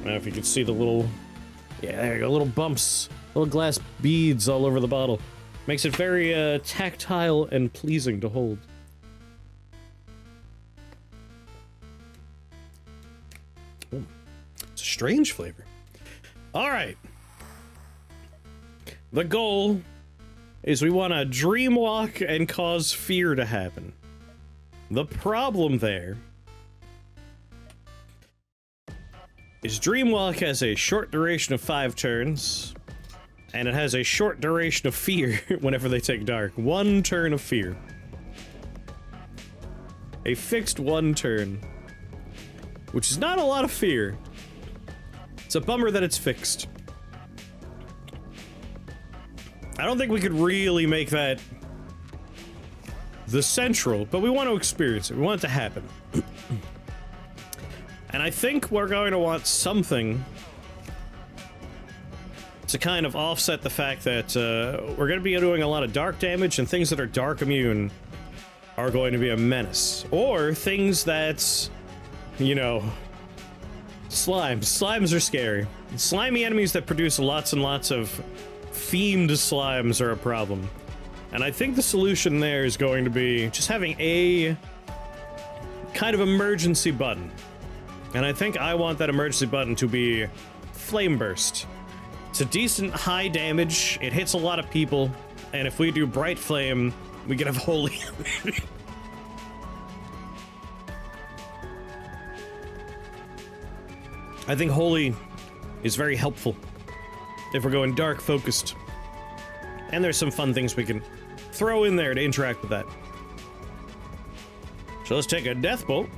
Now if you can see the little... Yeah, there you go, little bumps. Little glass beads all over the bottle. Makes it very tactile and pleasing to hold. Ooh, it's a strange flavor. Alright. The goal is we want to dreamwalk and cause fear to happen. The problem there is dreamwalk has a short duration of 5 turns, and it has a short duration of fear whenever they take dark. 1 turn of fear. A fixed 1 turn. Which is not a lot of fear. It's a bummer that it's fixed. I don't think we could really make that the central, but we want to experience it. We want it to happen. And I think we're going to want something to kind of offset the fact that we're going to be doing a lot of dark damage, and things that are dark immune are going to be a menace. Or things that, you know, slimes. Slimes are scary. Slimy enemies that produce lots and lots of themed slimes are a problem. And I think the solution there is going to be just having a kind of emergency button. And I think I want that emergency button to be Flame Burst. It's a decent high damage, it hits a lot of people, and if we do Bright Flame, we can have Holy. I think Holy is very helpful if we're going dark focused. And there's some fun things we can throw in there to interact with that. So let's take a Death Bolt.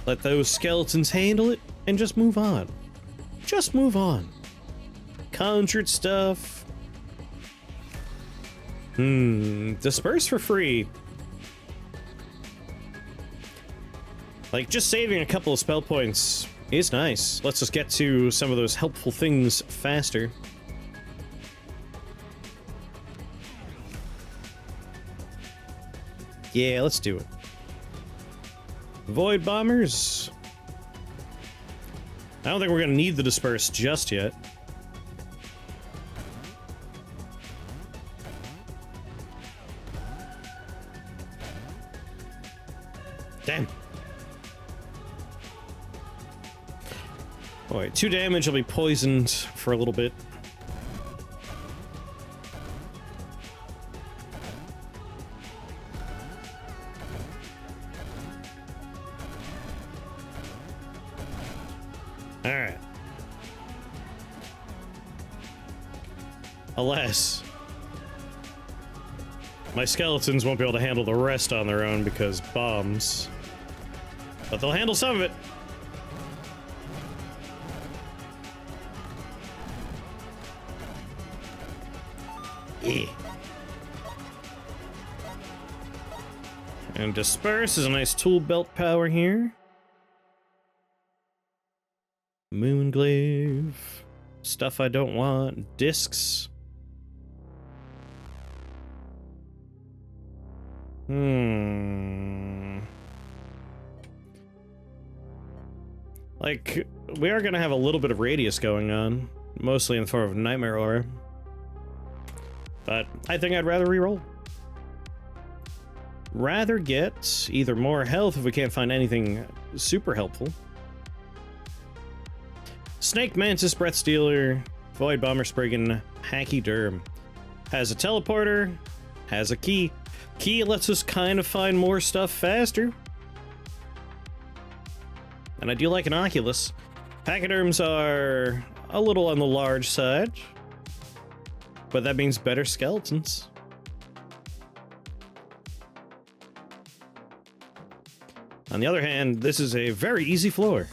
Let those skeletons handle it and just move on. Just move on. Conjured stuff. Disperse for free. Like, just saving a couple of spell points is nice. Let's just get to some of those helpful things faster. Yeah, let's do it. Void Bombers. I don't think we're gonna need the Disperse just yet. Damn. Alright, 2 damage, I'll be poisoned for a little bit. Alright. Alas, my skeletons won't be able to handle the rest on their own because bombs. But they'll handle some of it. Yeah. And Disperse is a nice tool belt power here. Moonglaive. Stuff I don't want. Discs. Like, we are gonna have a little bit of radius going on. Mostly in the form of Nightmare Aura. But I think I'd rather reroll. Rather get either more health if we can't find anything super helpful. Snake Mantis, Breath Stealer, Void Bomber Spriggan, Hacky Derm. Has a teleporter, has a key. Key lets us kind of find more stuff faster. And I do like an Oculus. Pachyderms are a little on the large side. But that means better skeletons. On the other hand, this is a very easy floor.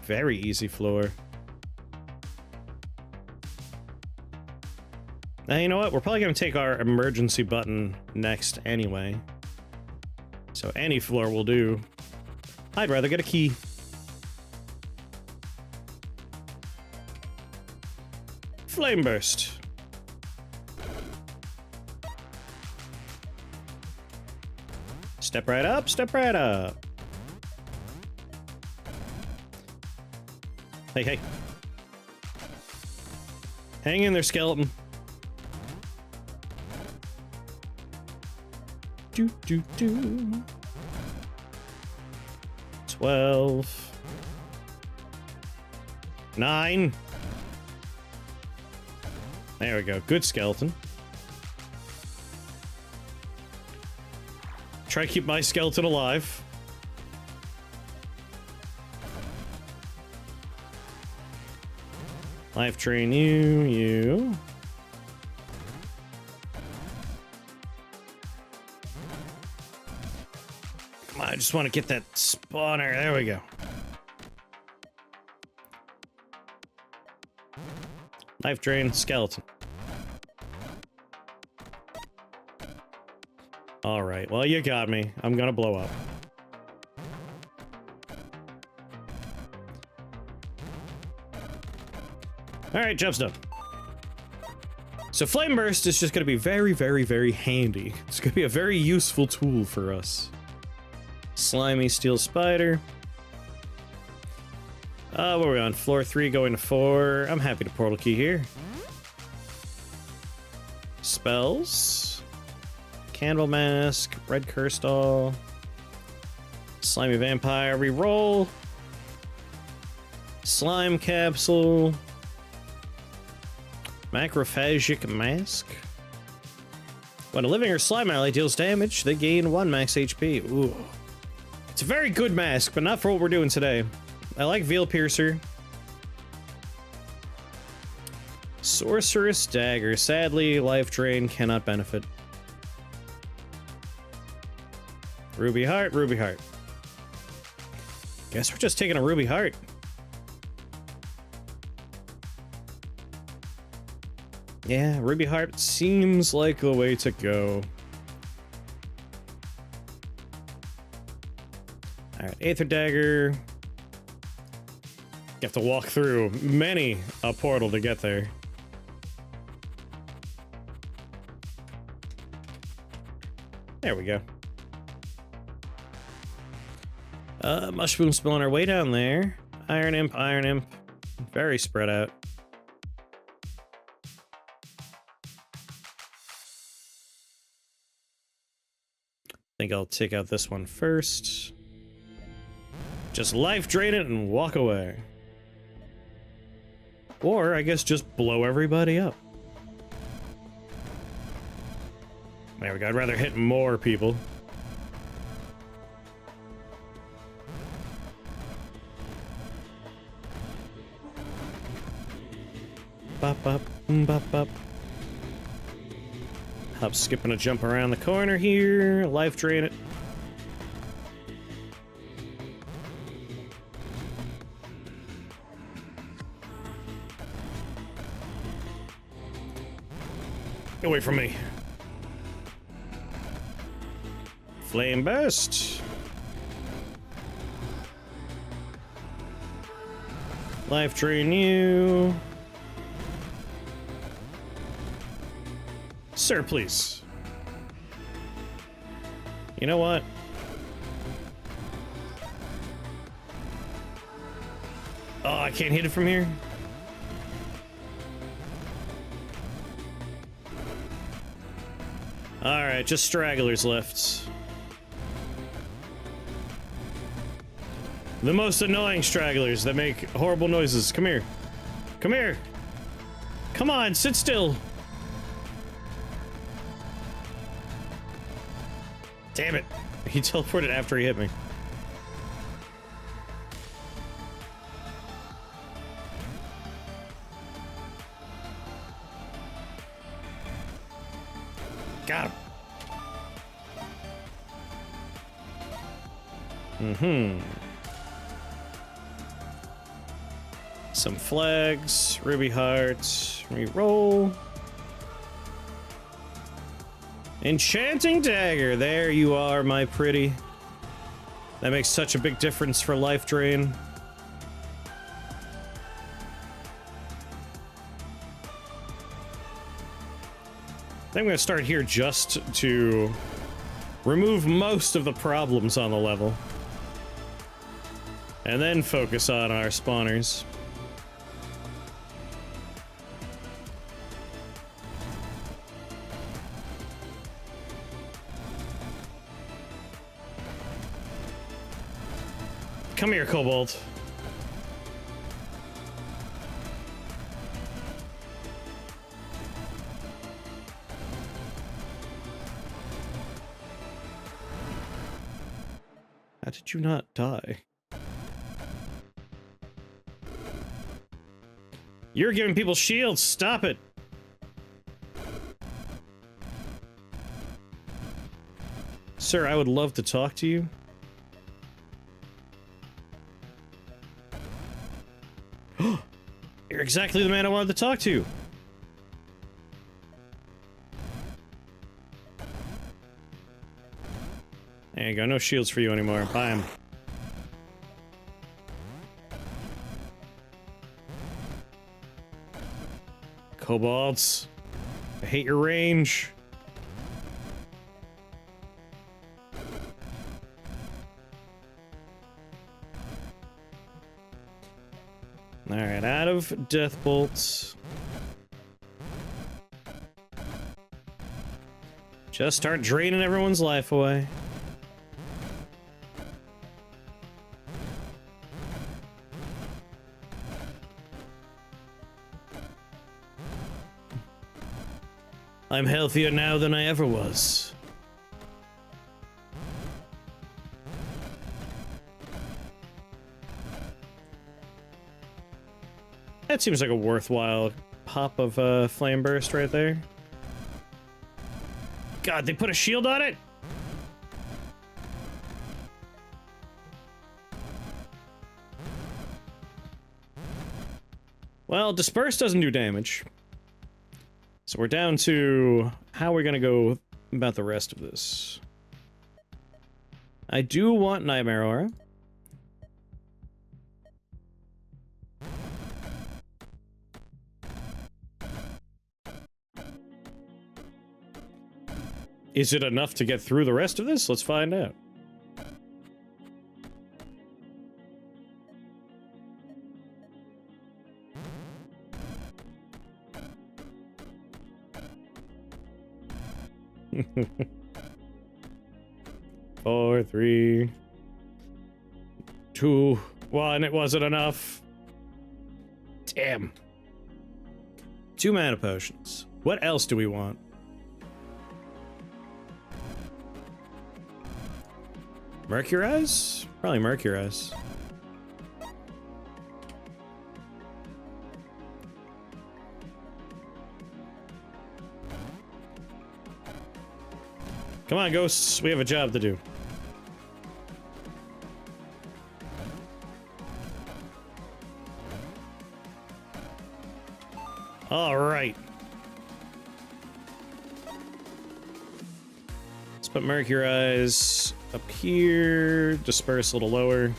Very easy floor. Now, you know what? We're probably going to take our emergency button next anyway. So any floor will do. I'd rather get a key. Flame burst. Step right up, step right up. Hey, hey. Hang in there, skeleton. Do, do, do. 12. 9. There we go. Good skeleton. Try to keep my skeleton alive. Life drain you. Come on, I just want to get that spawner. There we go. Life drain, skeleton. Alright, well, you got me. I'm gonna blow up. Alright, job's done. So Flame Burst is just gonna be very, very, very handy. It's gonna be a very useful tool for us. Slimy Steel Spider. What are we on? Floor 3 going to 4. I'm happy to portal key here. Spells. Candle Mask. Red Cursed Doll. Slimy Vampire. Reroll. Slime Capsule. Macrophagic Mask. When a living or slime ally deals damage, they gain 1 max HP. Ooh. It's a very good mask, but not for what we're doing today. I like Veil Piercer. Sorceress Dagger. Sadly, Life Drain cannot benefit. Ruby Heart, Ruby Heart. Guess we're just taking a Ruby Heart. Yeah, Ruby Heart seems like the way to go. Alright, Aether Dagger. You have to walk through many a portal to get there. There we go. Mushroom Spill on our way down there. Iron Imp, Iron Imp. Very spread out. I think I'll take out this one first. Just life drain it and walk away. Or, I guess, just blow everybody up. There we go. I'd rather hit more people. Bop, bop, bop, bop. Hop, skip, and a jump around the corner here. Life drain it. Get away from me. Flame Burst. Life drain you. Sir, please. You know what? Oh, I can't hit it from here? Alright, just stragglers left. The most annoying stragglers that make horrible noises. Come here. Come here. Come on, sit still. Damn it. He teleported after he hit me. Got him. Some flags, ruby hearts, reroll. Enchanting dagger, there you are, my pretty. That makes such a big difference for life drain. I think I'm gonna start here just to remove most of the problems on the level. And then focus on our spawners. Come here, Kobold. How did you not die? You're giving people shields. Stop it. Sir, I would love to talk to you. You're exactly the man I wanted to talk to. There you go. No shields for you anymore. Buy 'em. Kobolds. I hate your range. Alright, out of death bolts. Just start draining everyone's life away. I'm healthier now than I ever was. That seems like a worthwhile pop of flame burst right there. God, they put a shield on it? Well, disperse doesn't do damage. So we're down to how we're gonna go about the rest of this. I do want Nightmare Aura. Is it enough to get through the rest of this? Let's find out. Four, three, two, one. It wasn't enough. Damn. 2 mana potions. What else do we want? Mercurize? Probably Mercurize. Come on, ghosts. We have a job to do. All right. Let's put Mercurize up here. Disperse a little lower.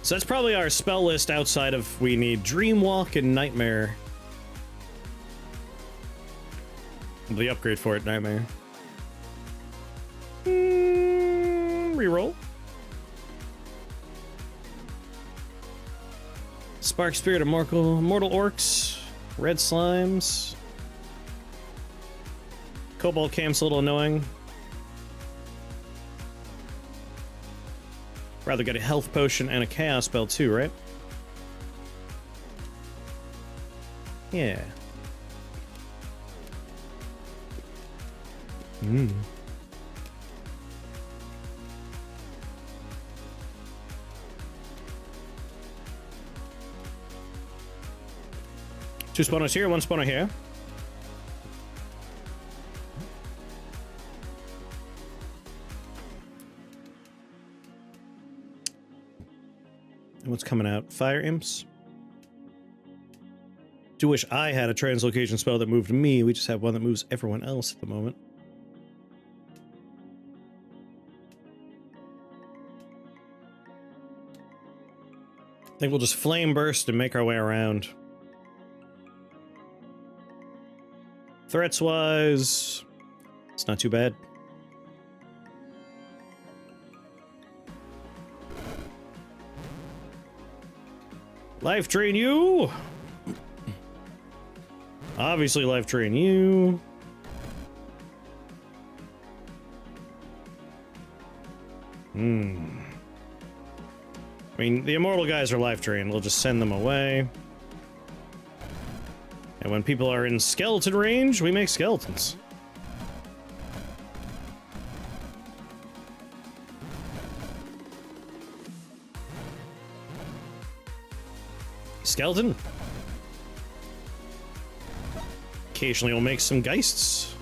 So that's probably our spell list outside of we need Dreamwalk and Nightmare. The upgrade for it, Nightmare. Reroll. Spark Spirit of Mortal Orcs. Red Slimes. Cobalt Camp's a little annoying. Rather get a health potion and a chaos spell too, right? Yeah. Hmm. Two spawners here, one spawner here. And what's coming out? Fire Imps? Do wish I had a translocation spell that moved me. We just have one that moves everyone else at the moment. I think we'll just flame burst and make our way around. Threats-wise, it's not too bad. Life drain you! Obviously life drain you. I mean, the immortal guys are life drained. We'll just send them away. And when people are in skeleton range, we make skeletons. Skeleton. Occasionally we'll make some geists.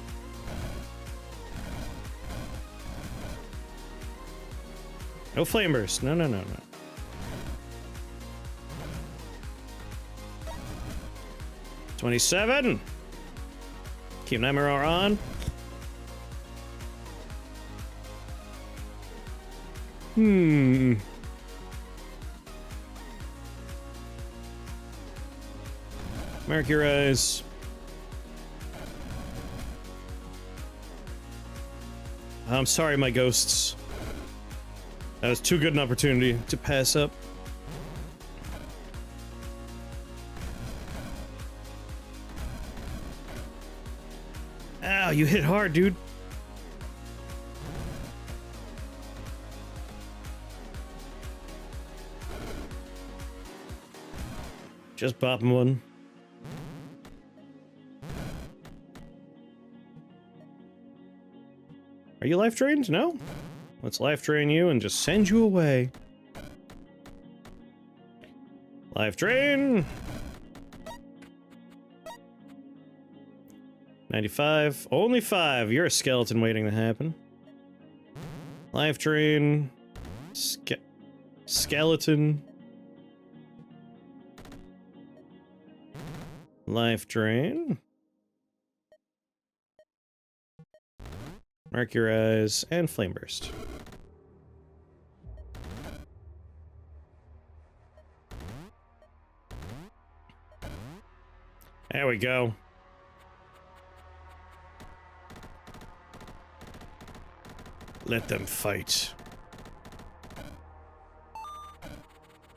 No flame burst. No, no, no, no. $27. Keep Nightmare Hour on. Mercurize. I'm sorry, my ghosts. That was too good an opportunity to pass up. Ow, you hit hard, dude. Just popping one. Are you life drained? No? Let's life drain you and just send you away. Life drain! 95. Only 5. You're a skeleton waiting to happen. Life drain. Skeleton. Life drain. Mercurize and flame burst. There we go. Let them fight.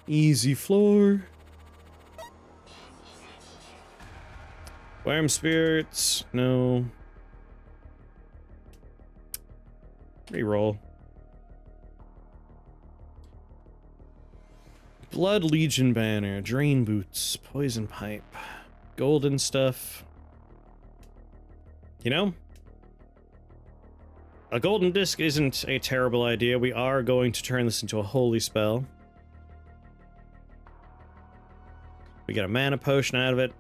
Easy floor. Worm spirits, no. Reroll. Blood Legion banner, drain boots, poison pipe, golden stuff. You know, a golden disc isn't a terrible idea. We are going to turn this into a holy spell. We get a mana potion out of it.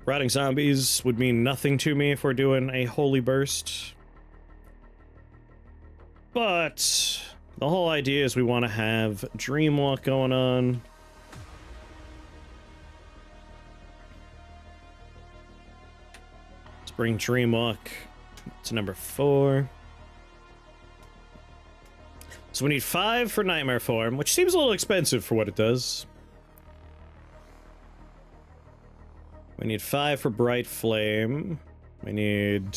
Rotting zombies would mean nothing to me if we're doing a holy burst. But the whole idea is we want to have Dreamwalk going on. Let's bring Dreamwalk to number 4. So we need 5 for Nightmare Form, which seems a little expensive for what it does. We need 5 for Bright Flame. We need...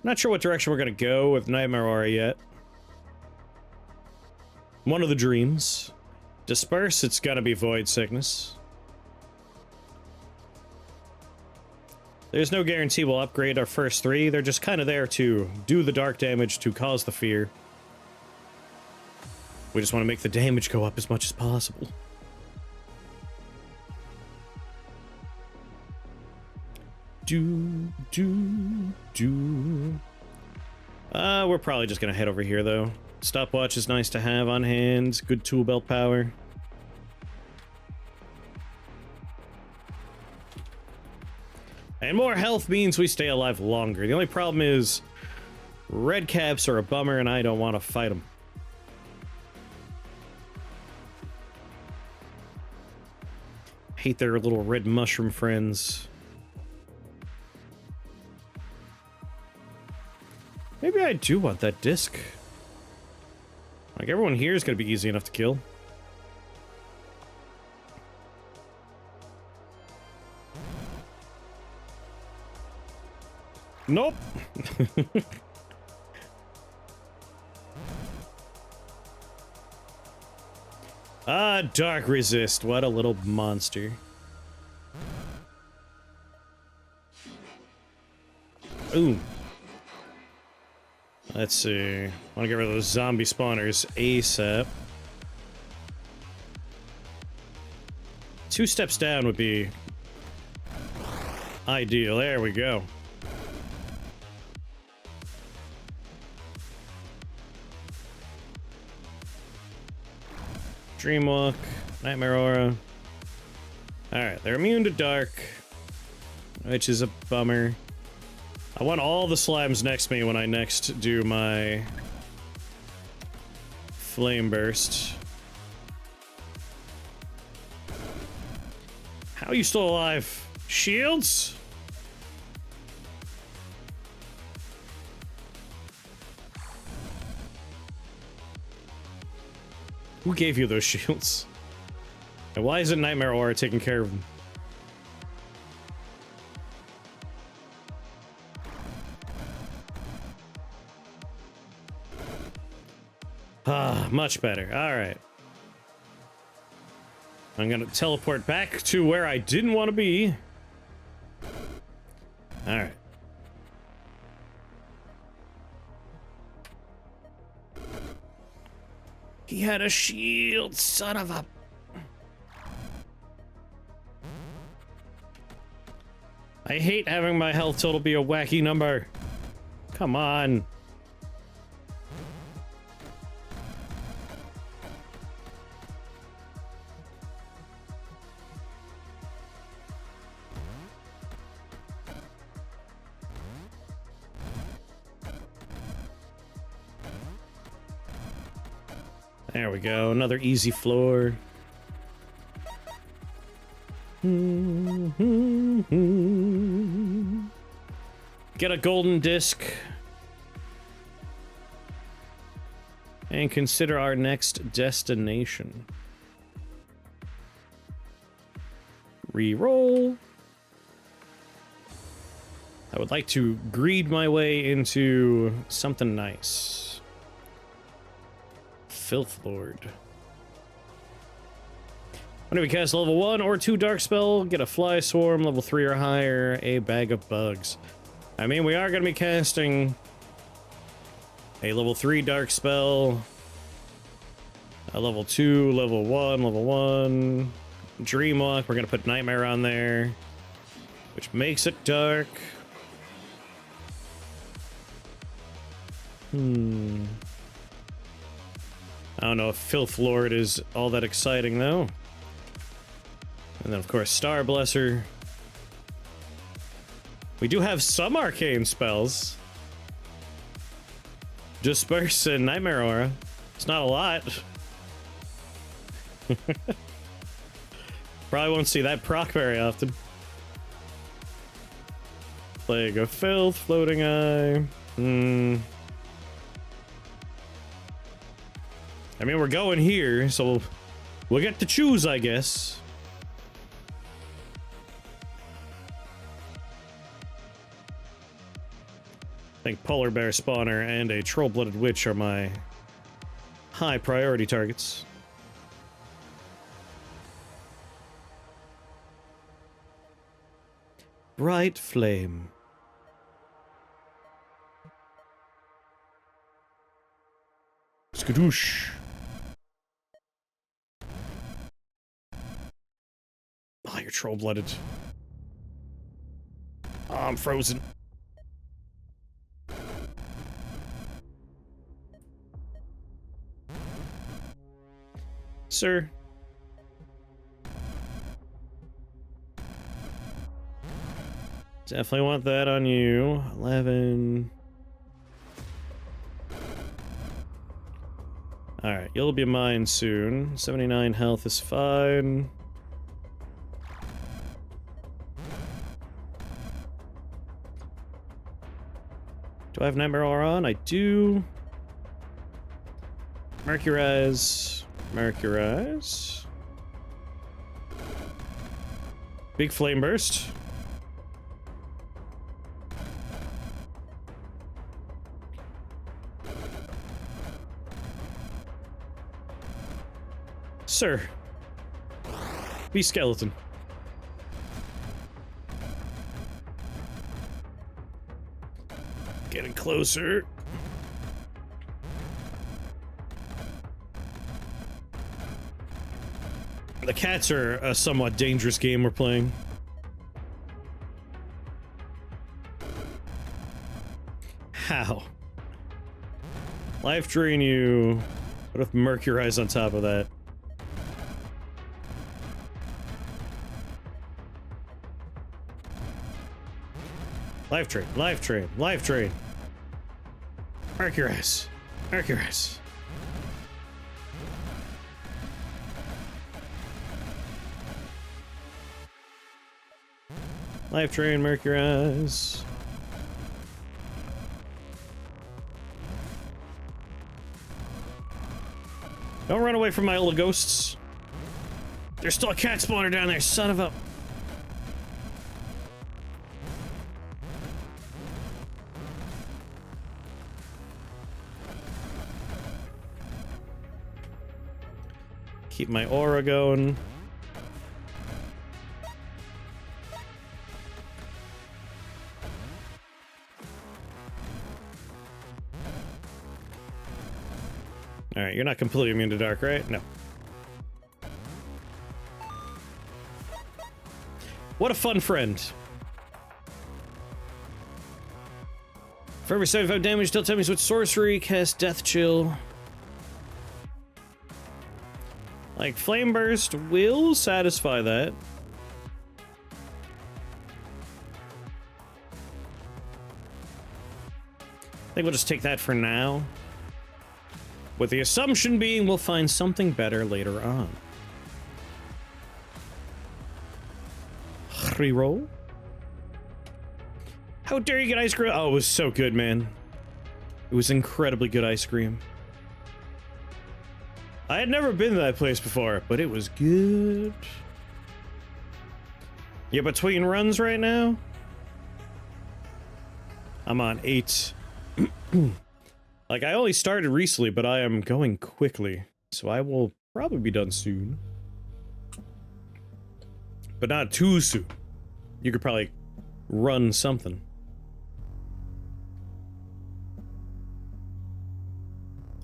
Not sure what direction we're gonna go with Nightmare Aura yet. One of the dreams. Disperse, it's gonna be Void Sickness. There's no guarantee we'll upgrade our first 3. They're just kind of there to do the dark damage to cause the fear. We just want to make the damage go up as much as possible. We're probably just gonna head over here, though. Stopwatch is nice to have on hand. Good tool belt power. And more health means we stay alive longer. The only problem is red caps are a bummer, and I don't want to fight them. Hate their little red mushroom friends. Maybe I do want that disc. Like, everyone here is going to be easy enough to kill. Nope. Ah, Dark Resist. What a little monster. Ooh. Let's see. I want to get rid of those zombie spawners ASAP. 2 steps down would be ideal. There we go. Dreamwalk, Nightmare Aura. Alright, they're immune to dark, which is a bummer. I want all the slimes next to me when I next do my Flame Burst. How are you still alive? Shields? Who gave you those shields? And why isn't Nightmare Aura taking care of them? Ah, much better. Alright. I'm gonna teleport back to where I didn't want to be. Alright. He had a shield, son of a... I hate having my health total be a wacky number. Come on. There we go, another easy floor. Get a golden disc. And consider our next destination. Reroll. I would like to greed my way into something nice. Filth Lord. Whenever we cast a level 1 or 2 dark spell, get a fly swarm, level 3 or higher, a bag of bugs. I mean, we are going to be casting a level 3 dark spell, a level 2, level 1, Dreamwalk. We're going to put Nightmare on there, which makes it dark. I don't know if Filth Lord is all that exciting, though. And then, of course, Star Blesser. We do have some arcane spells. Disperse and Nightmare Aura. It's not a lot. Probably won't see that proc very often. Plague of Filth, Floating Eye. I mean, we're going here, so we'll get to choose, I guess. I think Polar Bear Spawner and a Troll-Blooded Witch are my high priority targets. Bright Flame. Skadoosh. Oh, you're troll-blooded. Oh, I'm frozen. Sir. Definitely want that on you. 11. Alright, you'll be mine soon. 79 health is fine. Do I have Nightmare Aura on? I do. Mercurize. Mercurize. Big Flame Burst. Sir. Be skeleton. Getting closer. The cats are a somewhat dangerous game we're playing. How? Life drain you. What if Mercurize on top of that? Life drain, life drain, life drain. Mercurize. Mercurize. Life drain, Mercurize. Don't run away from my little ghosts. There's still a cat spawner down there, son of a... Keep my aura going. Alright, you're not completely immune to dark, right? No. What a fun friend. For every 75 damage, dealt enemies with sorcery, cast Death Chill. Like, Flame Burst will satisfy that. I think we'll just take that for now. With the assumption being we'll find something better later on. Reroll. How dare you get ice cream? Oh, it was so good, man. It was incredibly good ice cream. I had never been to that place before, but it was good. You between runs right now? I'm on 8. Like, I only started recently, but I am going quickly. So I will probably be done soon. But not too soon. You could probably run something.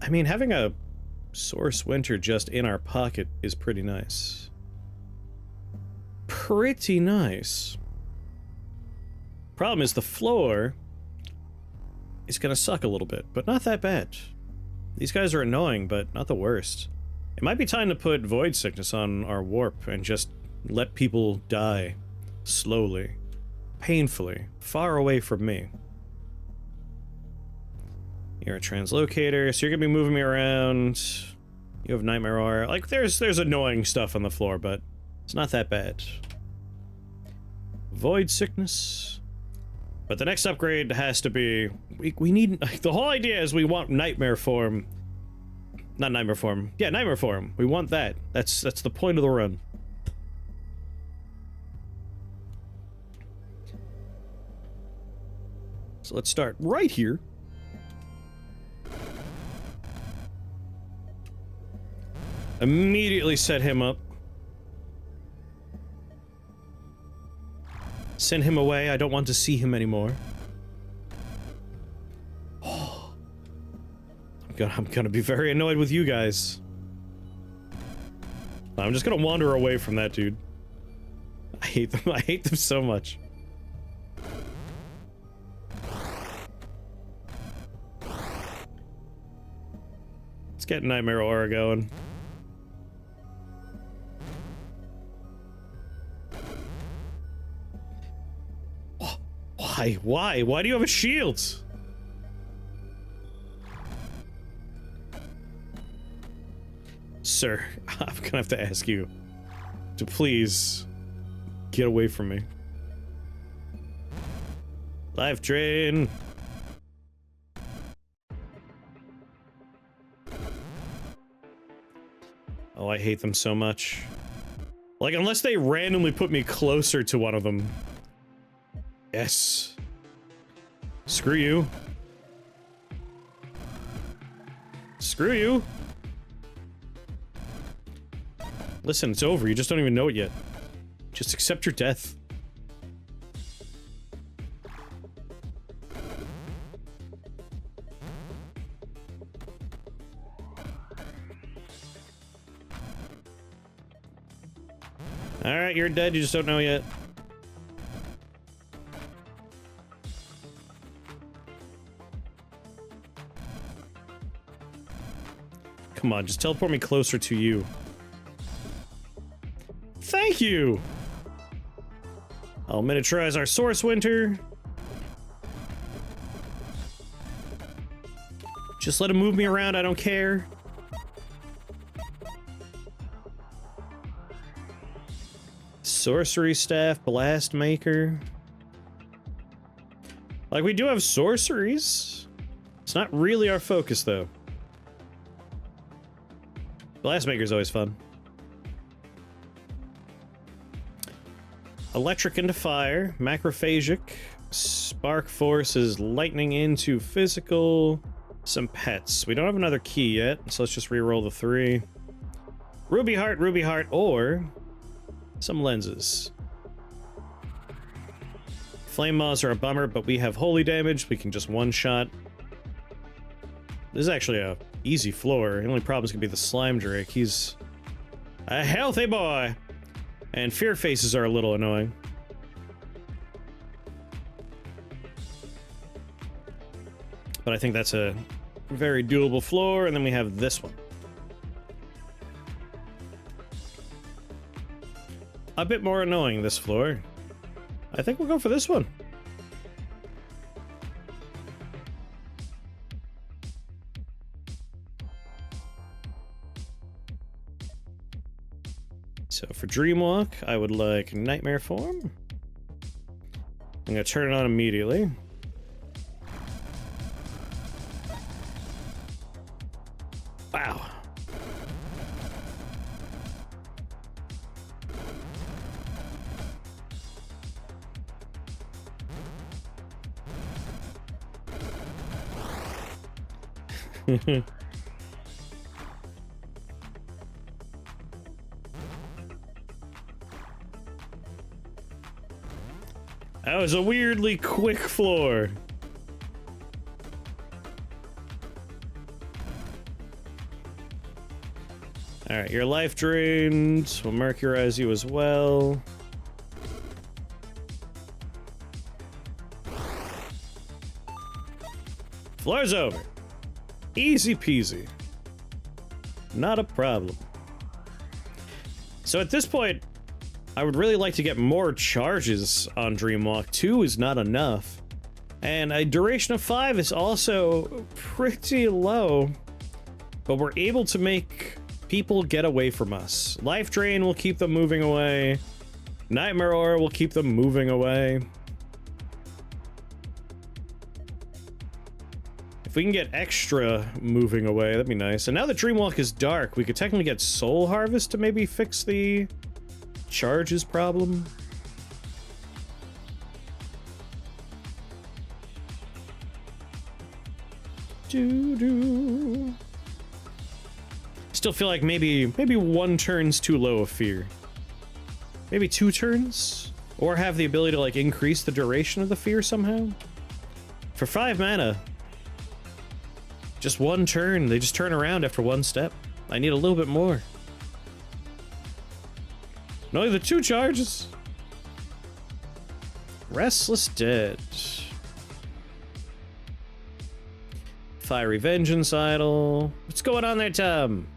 I mean, having a Source Winter just in our pocket is pretty nice. Pretty nice. Problem is the floor is gonna suck a little bit, but not that bad. These guys are annoying, but not the worst. It might be time to put Void Sickness on our warp and just let people die. Slowly. Painfully. Far away from me. You're a translocator, so you're gonna be moving me around. You have Nightmare Aura. Like, there's annoying stuff on the floor, but it's not that bad. Void Sickness. But the next upgrade has to be... We need... Like, the whole idea is we want Nightmare Form. Not Nightmare Form. Yeah, Nightmare Form. We want that. That's the point of the run. So let's start right here. Immediately set him up. Send him away. I don't want to see him anymore. Oh. I'm gonna be very annoyed with you guys. I'm just gonna wander away from that dude. I hate them. I hate them so much. Let's get Nightmare Aura going. Why? Why? Why do you have a shield? Sir, I'm gonna have to ask you to please get away from me. Life drain. Oh, I hate them so much. Like, unless they randomly put me closer to one of them. Yes. Screw you. Screw you. Listen, it's over. You just don't even know it yet. Just accept your death. Alright, you're dead. You just don't know yet. Come on, just teleport me closer to you. Thank you! I'll miniaturize our Source Winter. Just let him move me around, I don't care. Sorcery Staff, Blast Maker. Like, we do have sorceries. It's not really our focus, though. Blast Maker's always fun. Electric into fire, macrophagic, spark force is lightning into physical, some pets. We don't have another key yet, so let's just re-roll the 3. Ruby heart, or some lenses. Flame Maws are a bummer, but we have holy damage. We can just one-shot. This is actually a easy floor. The only problem is gonna be the Slime Drake. He's a healthy boy. And Fear Faces are a little annoying. But I think that's a very doable floor, and then we have this one. A bit more annoying, this floor. I think we'll go for this one. So for Dreamwalk, I would like Nightmare Form. I'm gonna turn it on immediately. Wow. That was a weirdly quick floor. Alright, your life drained. We'll mercurize you as well. Floor's over. Easy peasy. Not a problem. So at this point, I would really like to get more charges on Dreamwalk. 2 is not enough. And a duration of 5 is also pretty low. But we're able to make people get away from us. Life Drain will keep them moving away. Nightmare Aura will keep them moving away. If we can get extra moving away, that'd be nice. And now that Dreamwalk is dark, we could technically get Soul Harvest to maybe fix the charges problem. Doo-doo. Still feel like maybe 1 turn's too low of fear. Maybe 2 turns? Or have the ability to, like, increase the duration of the fear somehow? For 5 mana, just 1 turn. They just turn around after 1 step. I need a little bit more. No, the 2 charges. Restless Dead. Fiery Vengeance Idol. What's going on there, Tom?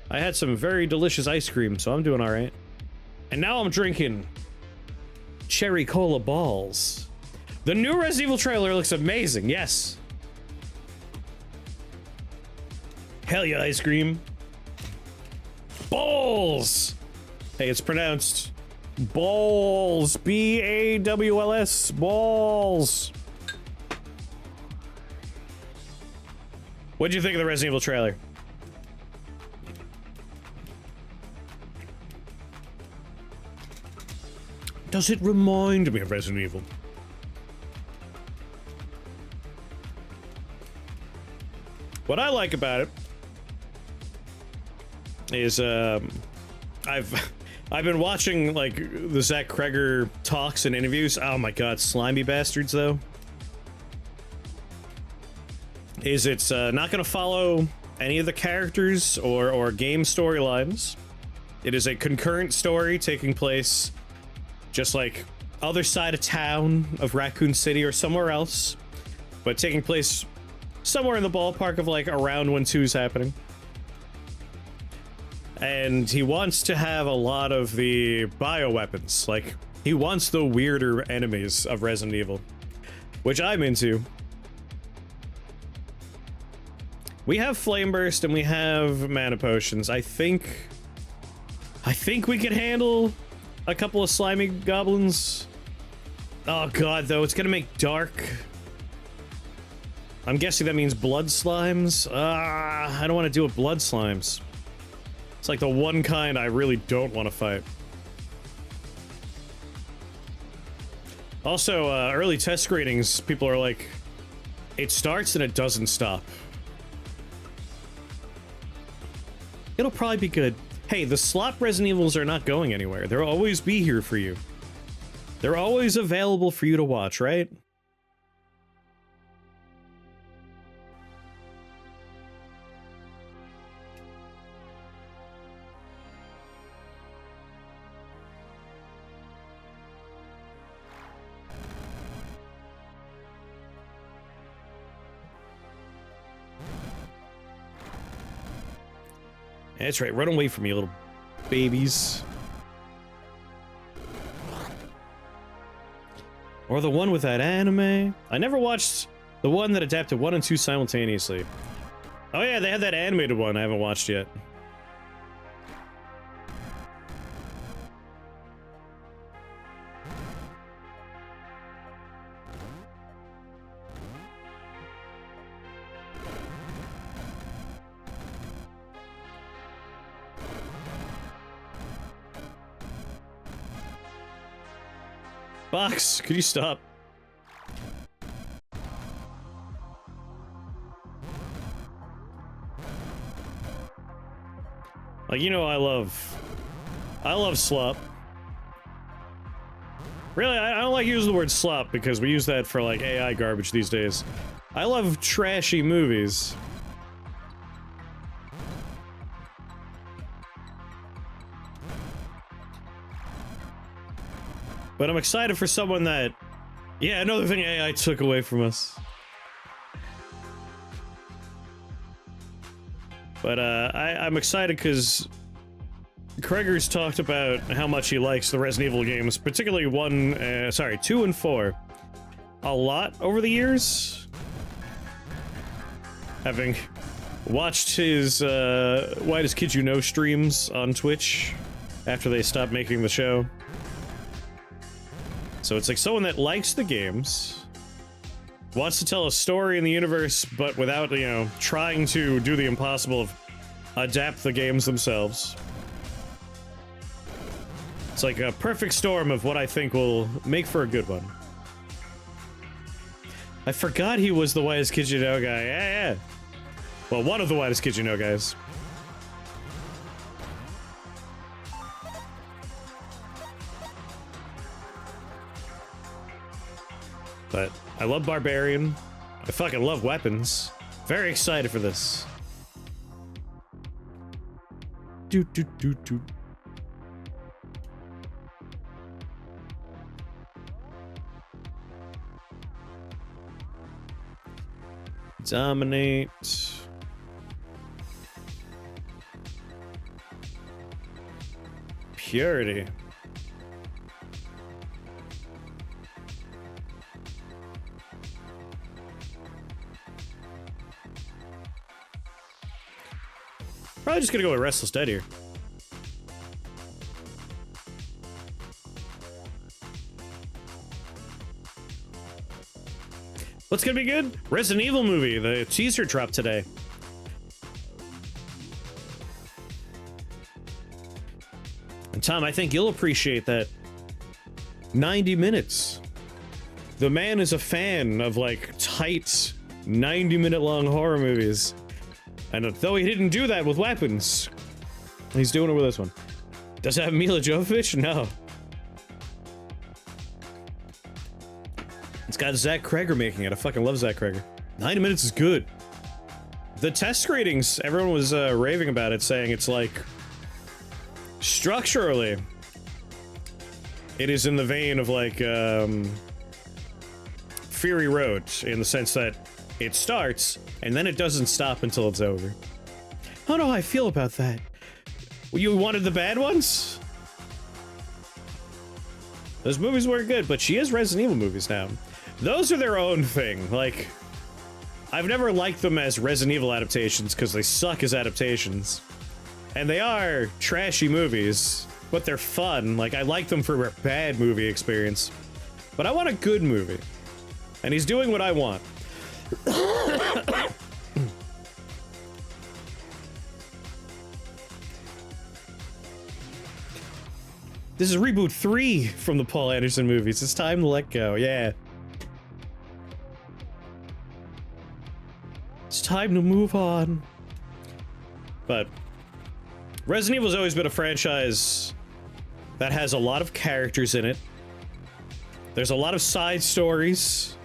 I had some very delicious ice cream, so I'm doing alright. And now I'm drinking Cherry Cola Balls. The new Resident Evil trailer looks amazing, yes. Hell yeah, ice cream. Balls! Hey, it's pronounced balls. B-A-W-L-S. Balls. What'd you think of the Resident Evil trailer? Does it remind me of Resident Evil? What I like about it is I've been watching like the Zach Kreger talks and interviews. Oh my god, slimy bastards though. It's not going to follow any of the characters or game storylines. It is a concurrent story taking place just like other side of town of Raccoon City or somewhere else, but taking place somewhere in the ballpark of like around when 2's happening. And he wants to have a lot of the bioweapons. Like, he wants the weirder enemies of Resident Evil, which I'm into. We have Flame Burst and we have Mana Potions. I think we can handle a couple of slimy goblins. Oh god, though, it's gonna make dark. I'm guessing that means blood slimes. I don't want to deal with blood slimes. It's like the one kind I really don't want to fight. Also, early test screenings, people are like, it starts and it doesn't stop. It'll probably be good. Hey, the slot Resident Evils are not going anywhere. They'll always be here for you. They're always available for you to watch, right? That's right, run away from me, little babies. Or the one with that anime. I never watched the one that adapted 1 and 2 simultaneously. Oh yeah, they had that animated one I haven't watched yet. Box, could you stop? Like, you know, I love slop. Really, I don't like using the word slop because we use that for like AI garbage these days. I love trashy movies. But I'm excited for someone that... Yeah, another thing AI took away from us. But, I'm excited because... Kreger's talked about how much he likes the Resident Evil games, particularly 2 and 4. A lot over the years. Having watched his, Whitest Kid You Know streams on Twitch after they stopped making the show. So it's like someone that likes the games, wants to tell a story in the universe, but without, you know, trying to do the impossible of adapt the games themselves. It's like a perfect storm of what I think will make for a good one. I forgot he was the Whitest Kid You Know guy. Yeah. Well, one of the Whitest Kid You Know guys. But I love Barbarian. I fucking love weapons. Very excited for this. Doot. Dominate. Purity. Probably just gonna go with Restless Dead here. What's gonna be good? Resident Evil movie. The teaser dropped today. And Tom, I think you'll appreciate that. 90 minutes. The man is a fan of like tight 90-minute long horror movies. And though he didn't do that with weapons, He's doing it with this one. Does it have Mila Jovovich? No. It's got Zach Kreger making it. I fucking love Zach Kreger. 90 minutes is good. The test ratings, everyone was raving about it, saying it's like... structurally, it is in the vein of like Fury Road, in the sense that it starts and then it doesn't stop until it's over. I don't know how I feel about that. You wanted the bad ones? Those movies were good, but she has Resident Evil movies now. Those are their own thing. Like, I've never liked them as Resident Evil adaptations because they suck as adaptations. And they are trashy movies, but they're fun. Like, I like them for a bad movie experience. But I want a good movie. And he's doing what I want. This is reboot 3 from the Paul Anderson movies. It's time to let go, yeah. It's time to move on. But Resident Evil's always been a franchise that has a lot of characters in it. There's a lot of side stories.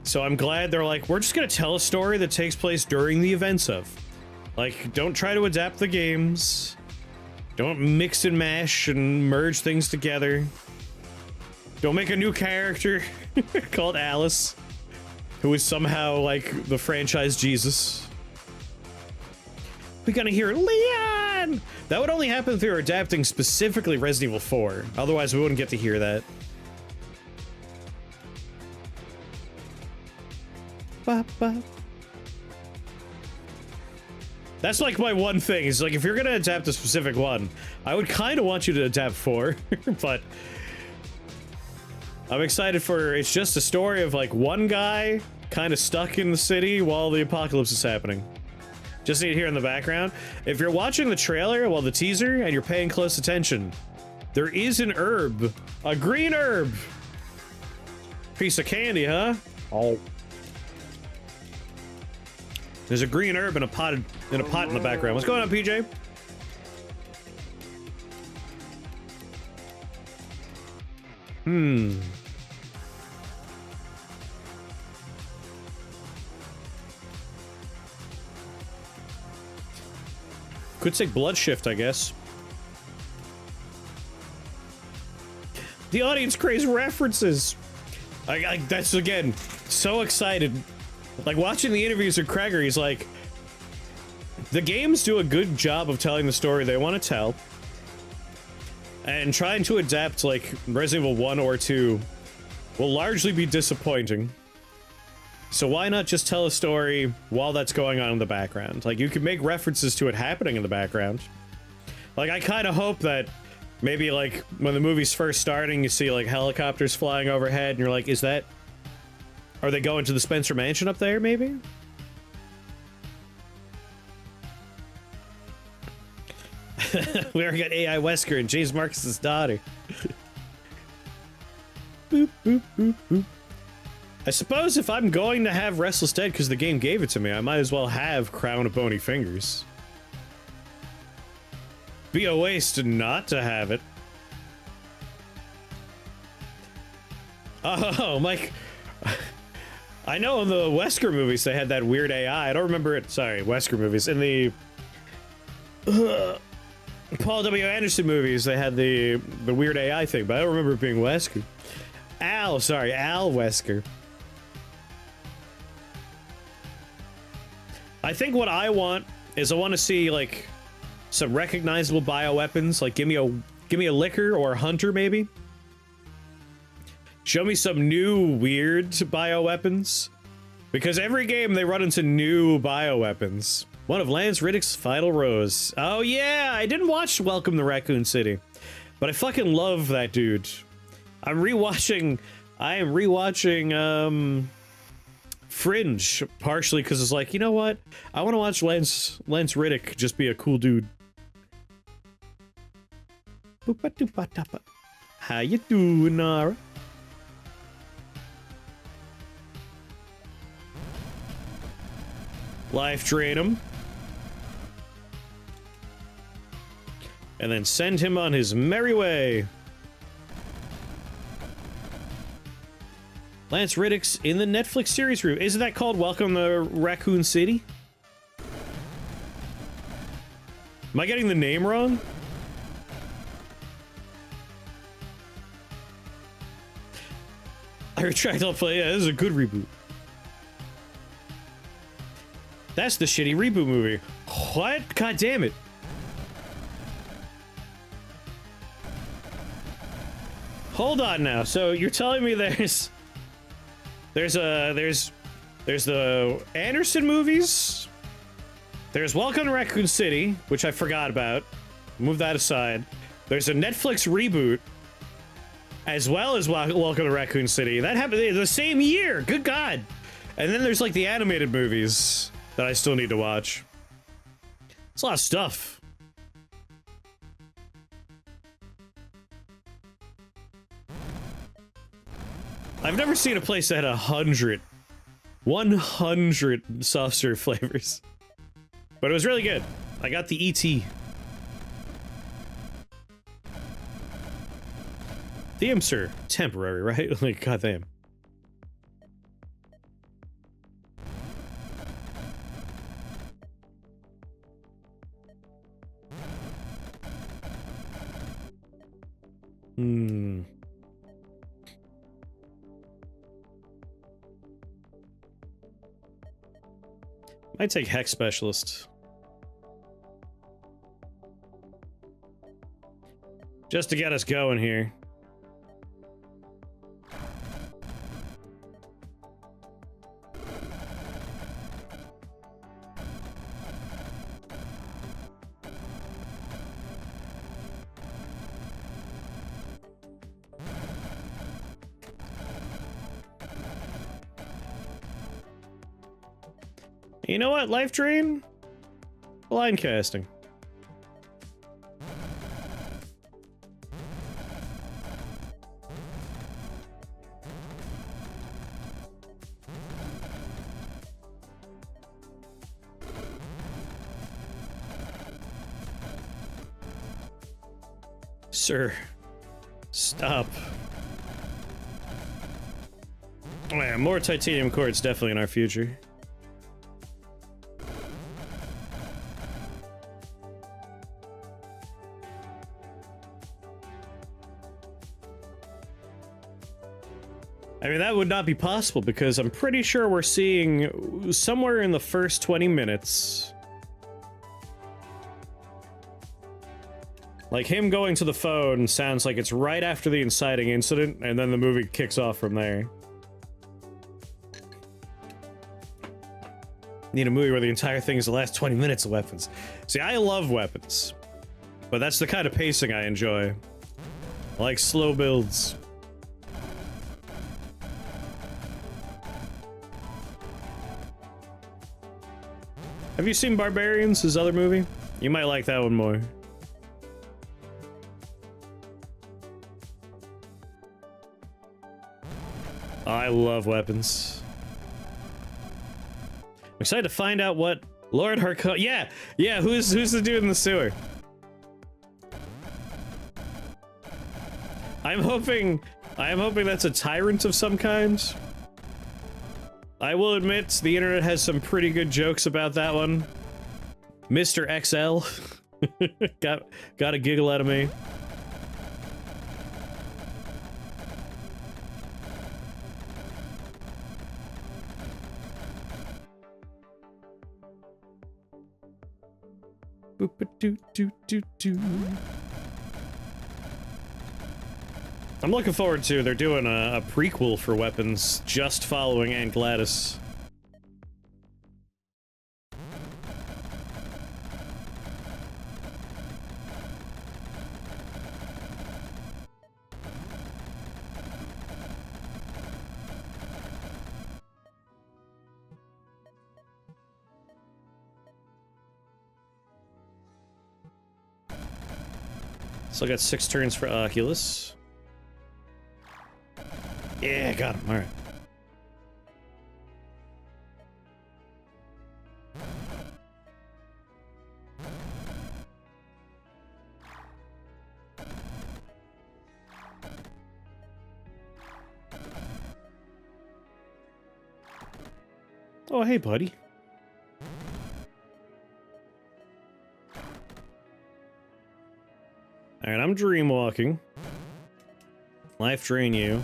So I'm glad they're like, we're just gonna tell a story that takes place during the events of. Like, don't try to adapt the games. Don't mix and mash and merge things together. Don't make a new character called Alice, who is somehow like the franchise Jesus. We're gonna hear Leon! That would only happen if they were adapting specifically Resident Evil 4. Otherwise, we wouldn't get to hear that. Ba, ba. That's like my one thing, is like, if you're gonna adapt a specific one, I would kind of want you to adapt 4, but I'm excited for, it's just a story of like one guy kind of stuck in the city while the apocalypse is happening. Just need to hear in the background. If you're watching the trailer, well, the teaser, and you're paying close attention, there is an herb, a green herb. Piece of candy, huh? Oh. There's a green herb in a pot in the background. What's going on, PJ? Could take blood shift, I guess. The audience craves references. That's, again, so excited. Like, watching the interviews with Kreger, he's like, the games do a good job of telling the story they want to tell. And trying to adapt, like, Resident Evil 1 or 2 will largely be disappointing. So why not just tell a story while that's going on in the background? Like, you could make references to it happening in the background. Like, I kind of hope that maybe, like, when the movie's first starting, you see, like, helicopters flying overhead, and you're like, is that... Are they going to the Spencer Mansion up there, maybe? We already got AI Wesker and James Marcus's daughter. Boop, boop, boop, boop. I suppose if I'm going to have Restless Dead because the game gave it to me, I might as well have Crown of Bony Fingers. Be a waste not to have it. Oh, Mike... I know in the Wesker movies they had that weird AI. I don't remember it. Sorry, Wesker movies. In the Paul W. Anderson movies, they had the weird AI thing, but I don't remember it being Wesker. Al Wesker. I think what I want is I want to see like some recognizable bioweapons. Like give me a Licker or a Hunter maybe. Show me some new weird bioweapons. Because every game they run into new bioweapons. One of Lance Riddick's final rows. Oh yeah, I didn't watch Welcome to Raccoon City. But I fucking love that dude. I am rewatching Fringe, partially because it's like, you know what? I want to watch Lance Riddick just be a cool dude. How you doing, Nara? Life drain him. and then send him on his merry way. Lance Reddick's in the Netflix series room. Isn't that called Welcome to Raccoon City? Am I getting the name wrong? I retract all play. Yeah, this is a good reboot. That's the shitty reboot movie. What? God damn it. Hold on now. So you're telling me there's the Anderson movies. There's Welcome to Raccoon City, which I forgot about. Move that aside. There's a Netflix reboot, as well as Welcome to Raccoon City. That happened the same year. Good God. And then there's like the animated movies that I still need to watch. It's a lot of stuff. I've never seen a place that had 100 soft serve flavors. But it was really good. I got the ET. Themes are temporary, right? Like, goddamn. Might take Hex Specialist. Just to get us going here. You know what? Life Drain? Blind casting. Sir, stop. Oh yeah, more titanium quartz definitely in our future. I mean, that would not be possible because I'm pretty sure we're seeing somewhere in the first 20 minutes. Like, him going to the phone sounds like it's right after the inciting incident, and then the movie kicks off from there. Need a movie where the entire thing is the last 20 minutes of weapons. See, I love weapons, but that's the kind of pacing I enjoy. I like slow builds. Have you seen Barbarians, his other movie? You might like that one more. I love weapons. I'm excited to find out what Lord Harco- Yeah, who's the dude in the sewer? I am hoping that's a tyrant of some kind. I will admit, the internet has some pretty good jokes about that one. Mr. XL. got a giggle out of me. Boop-a-doo-doo-doo-doo. I'm looking forward to, they're doing a prequel for weapons just following Aunt Gladys. So I got 6 turns for Oculus. Yeah, got him. All right. Oh, hey, buddy. Alright, I'm dreamwalking. Life drain you.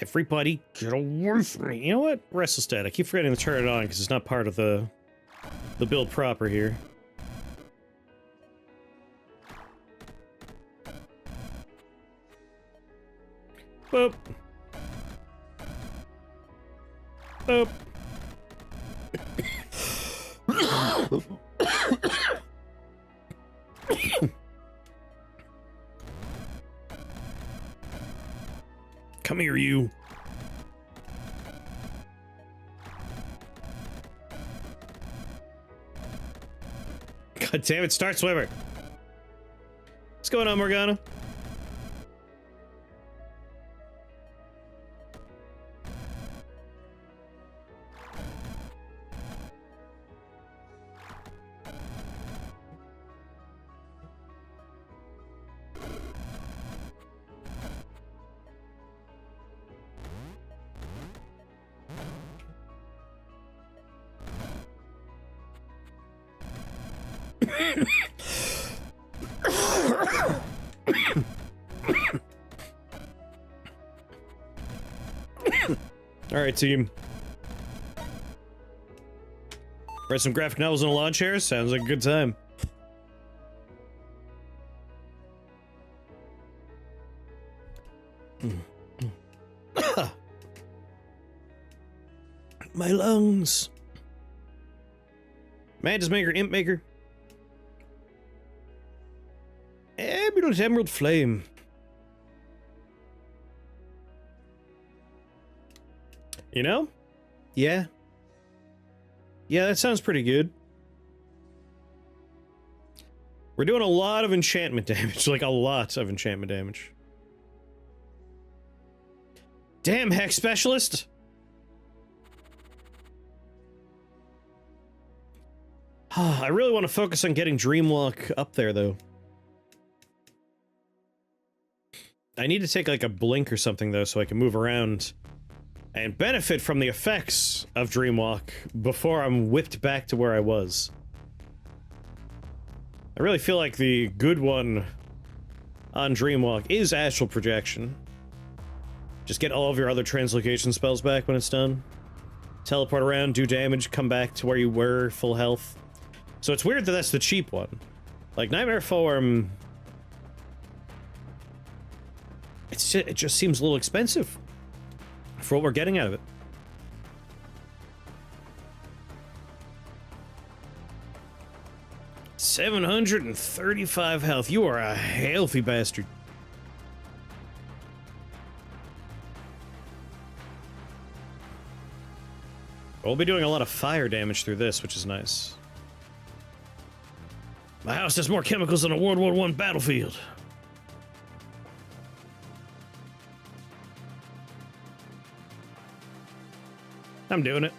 Everybody, get away from me. You know what? Restless Dead. I keep forgetting to turn it on because it's not part of the build proper here. Boop. Boop. Come here, you. God damn it, start swimmer. What's going on, Morgana? Alright, team. Read some graphic novels in a lawn chair? Sounds like a good time. My lungs. Mantis Maker, Imp Maker. Emerald Flame. You know? Yeah. Yeah, that sounds pretty good. We're doing a lot of enchantment damage, like a lot of enchantment damage. Damn, Hex Specialist! I really want to focus on getting Dreamwalk up there, though. I need to take, like, a blink or something, though, so I can move around and benefit from the effects of Dreamwalk before I'm whipped back to where I was. I really feel like the good one on Dreamwalk is Astral Projection. Just get all of your other translocation spells back when it's done. Teleport around, do damage, come back to where you were, full health. So it's weird that that's the cheap one. Like, Nightmare Form... it just seems a little expensive for what we're getting out of it. $735 health. You are a healthy bastard. We'll be doing a lot of fire damage through this, which is nice. My house has more chemicals than a World War I battlefield. I'm doing it.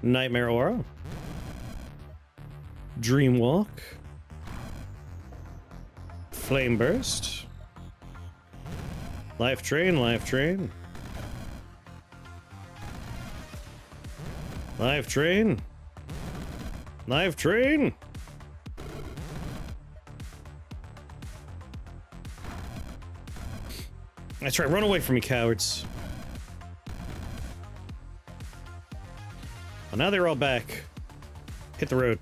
Nightmare Aura. Dreamwalk. Flame Burst. Life Drain, Life Drain. Life Drain. Life Drain. That's right, run away from me, cowards. Well, now they're all back. Hit the road.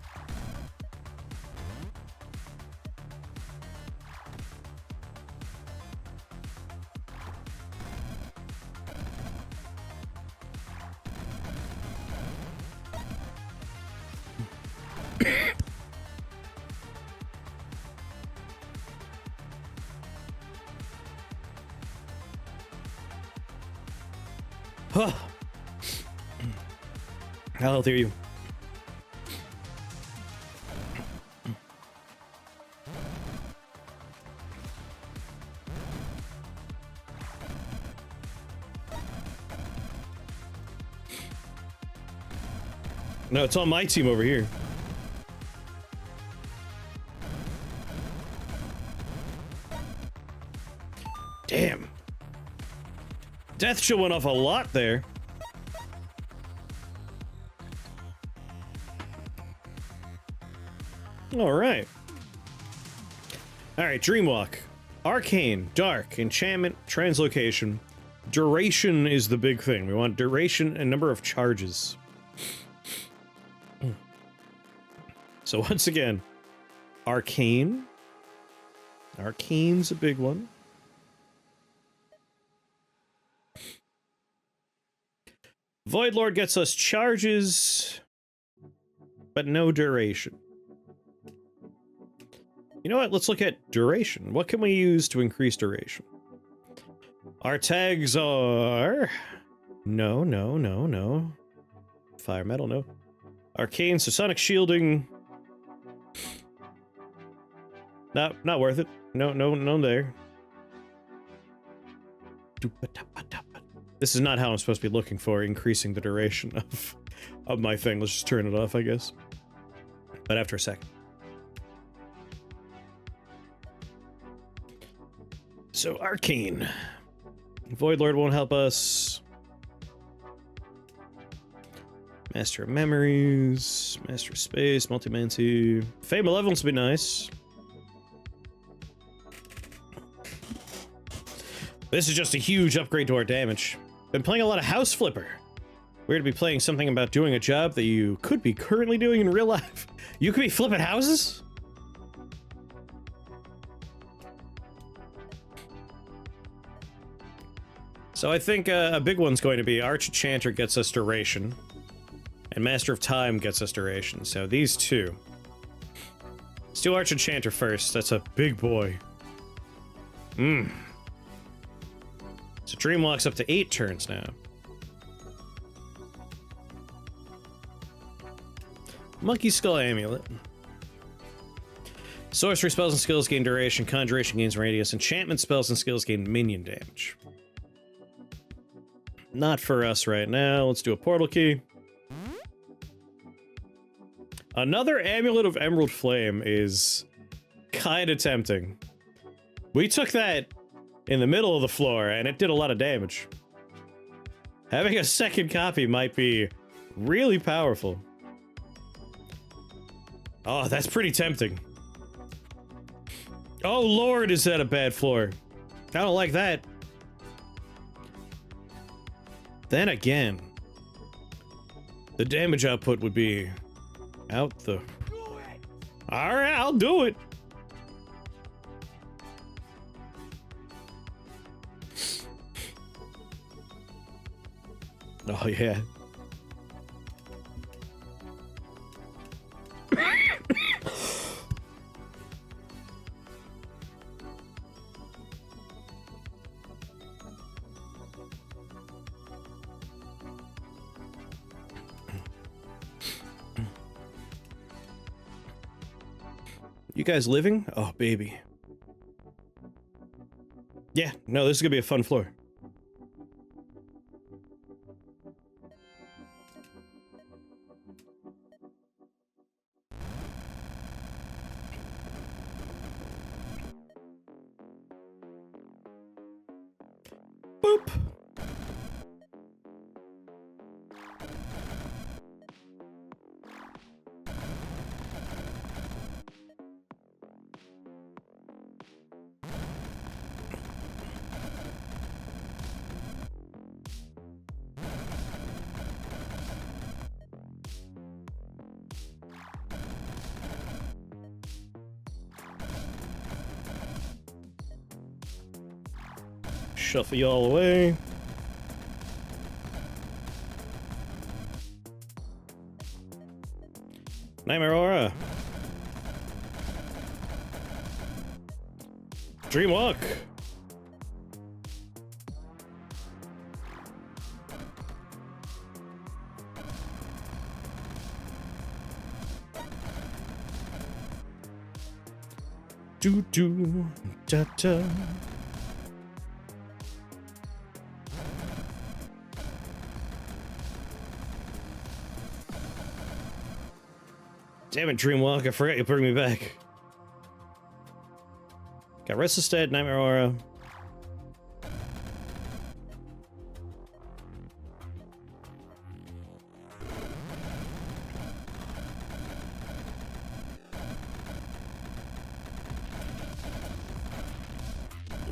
Huh. How healthy are you? No, it's on my team over here. Damn. Death showing off a lot there. Alright. Alright, Dreamwalk. Arcane, Dark, Enchantment, Translocation. Duration is the big thing. We want duration and number of charges. So once again, Arcane. Arcane's a big one. Void Lord gets us charges, but no duration. You know what? Let's look at duration. What can we use to increase duration? Our tags are... No. Fire Metal, no. Arcane, so Sonic Shielding... Not worth it. No there. This is not how I'm supposed to be looking for increasing the duration of my thing. Let's just turn it off, I guess. But after a second. So, Arcane. Void Lord won't help us. Master of Memories. Master of Space. Multimancy. Fey Malevolence would be nice. This is just a huge upgrade to our damage. Been playing a lot of House Flipper. Weird to be playing something about doing a job that you could be currently doing in real life. You could be flipping houses? So I think a big one's going to be Arch Enchanter gets us duration. And Master of Time gets us duration. So these two. Let's do Arch Enchanter first. That's a big boy. So Dreamwalk's up to 8 turns now. Monkey Skull Amulet. Sorcery spells and skills gain duration. Conjuration gains radius. Enchantment spells and skills gain minion damage. Not for us right now. Let's do a portal key. Another Amulet of Emerald Flame is kind of tempting. We took that in the middle of the floor, and it did a lot of damage. Having a second copy might be really powerful. Oh, that's pretty tempting. Oh, Lord, is that a bad floor? I don't like that. Then again, the damage output would be out the... Alright, I'll do it. Oh, yeah. You guys living? Oh, baby. Yeah, no, this is gonna be a fun floor. Boop. Shuffle you all away. Nightmare Aura. Dreamwalk. Do do da da. Damn it, Dreamwalk, I forgot you put me back. Got Restless Dead, Nightmare Aura.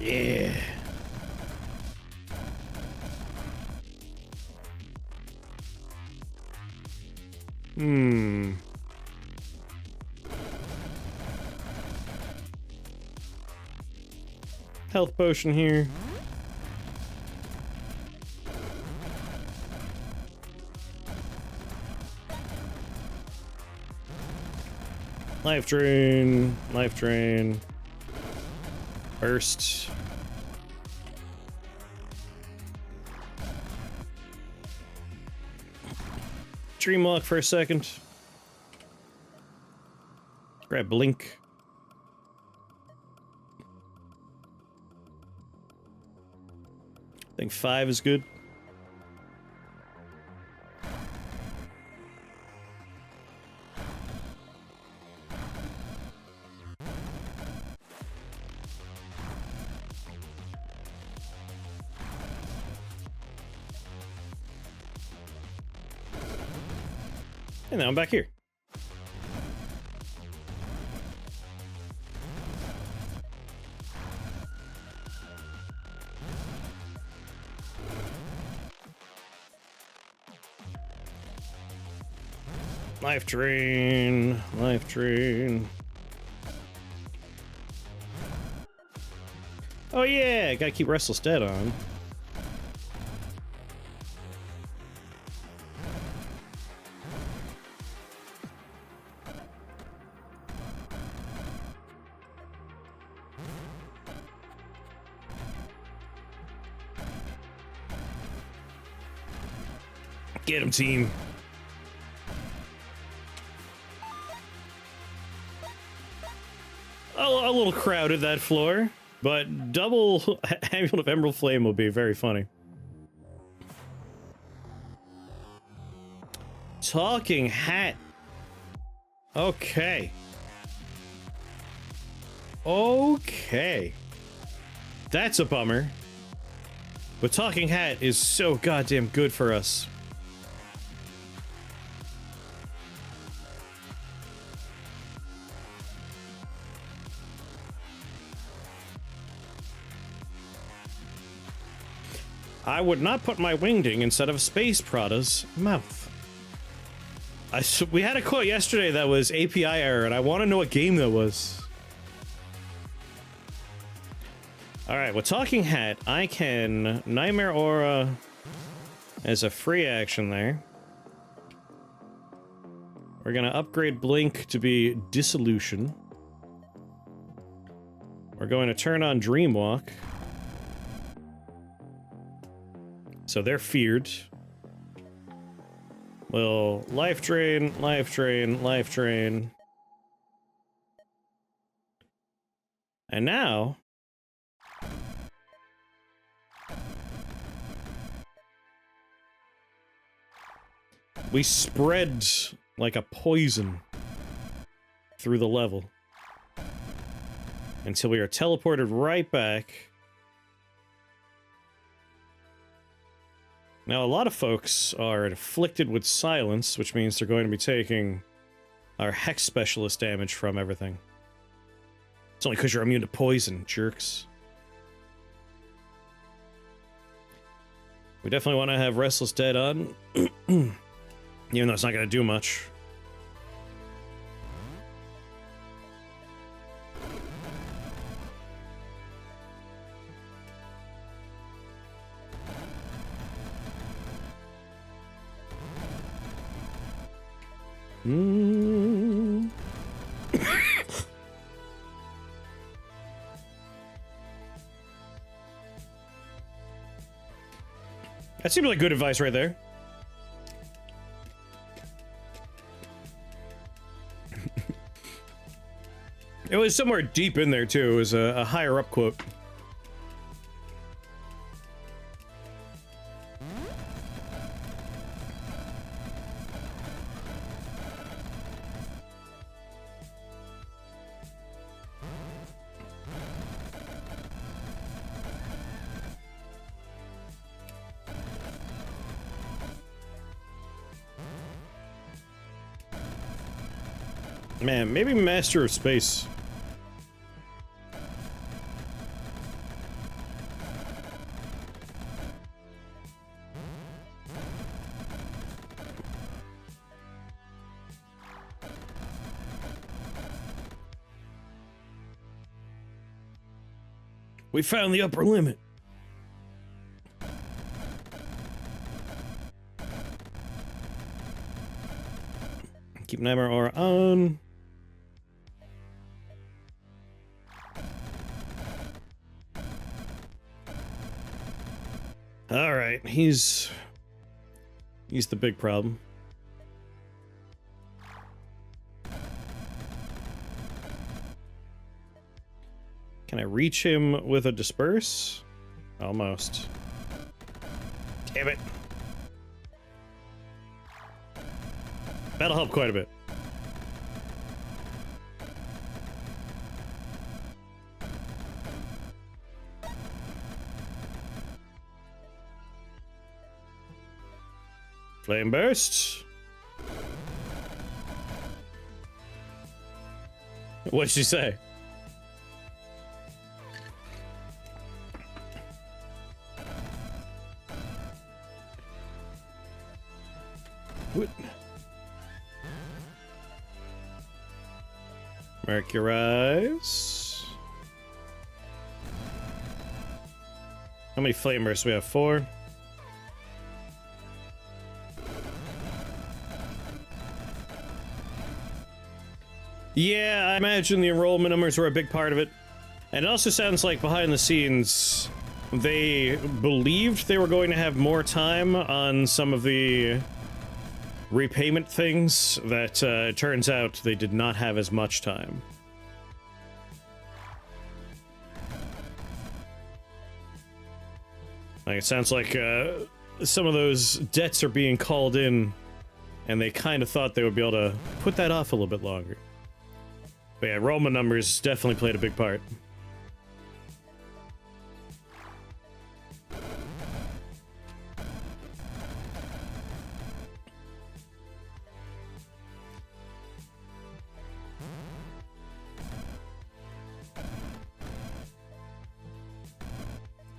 Yeah. Health potion here. Life drain, life drain. Burst. Dreamwalk for a second. Grab Blink. I think 5 is good. And now I'm back here. Life drain, life drain. Oh yeah, gotta keep Restless Dead on. Get him, team. A little crowded, that floor, but double Amulet of Emerald Flame will be very funny. Talking Hat. Okay. Okay. That's a bummer. But Talking Hat is so goddamn good for us. I would not put my wingding instead of Space Prada's mouth. We had a quote yesterday that was API error, and I want to know what game that was. Alright, with Talking Hat, I can Nightmare Aura as a free action there. We're gonna upgrade Blink to be Dissolution. We're going to turn on Dreamwalk. So they're feared. Well, life drain, life drain, life drain. And now... we spread like a poison through the level. Until we are teleported right back. Now, a lot of folks are afflicted with silence, which means they're going to be taking our Hex Specialist damage from everything. It's only because you're immune to poison, jerks. We definitely want to have Restless Dead on, even though it's not going to do much. That seemed like good advice right there. It was somewhere deep in there too. It was a higher up quote. Man, maybe Master of Space. We found the upper limit. Keep Nightmare Aura on. All right, he's the big problem. Can I reach him with a disperse? Almost. Damn it. That'll help quite a bit. Flame burst. What'd she say? What? Mercurize. How many flame bursts do we have? 4. Yeah, I imagine the enrollment numbers were a big part of it. And it also sounds like behind the scenes, they believed they were going to have more time on some of the repayment things that it turns out they did not have as much time. Like, it sounds like some of those debts are being called in, and they kind of thought they would be able to put that off a little bit longer. But yeah, enrollment numbers definitely played a big part.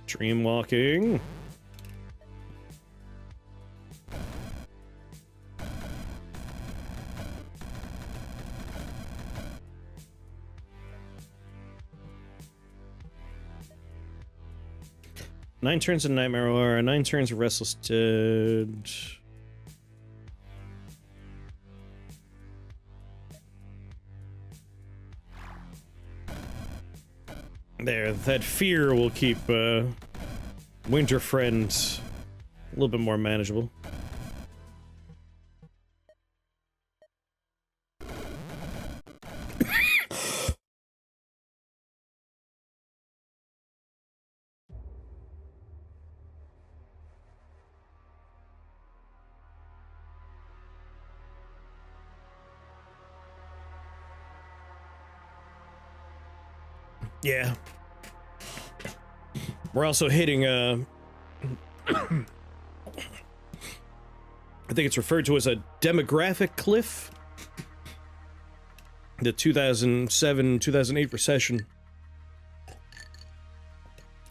Dream walking. Nine turns of Nightmare Aura, 9 turns of Restless Dead. There, that fear will keep Winter Friend a little bit more manageable. Yeah. We're also hitting I think it's referred to as a demographic cliff. The 2007-2008 recession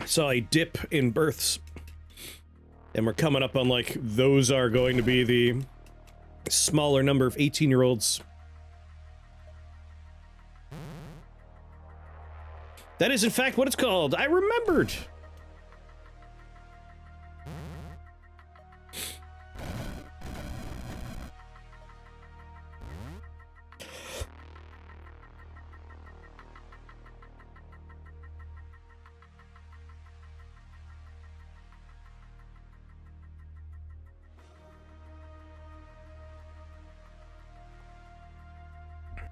saw a dip in births. And we're coming up on, like, those are going to be the smaller number of 18-year-olds. That is, in fact, what it's called. I remembered.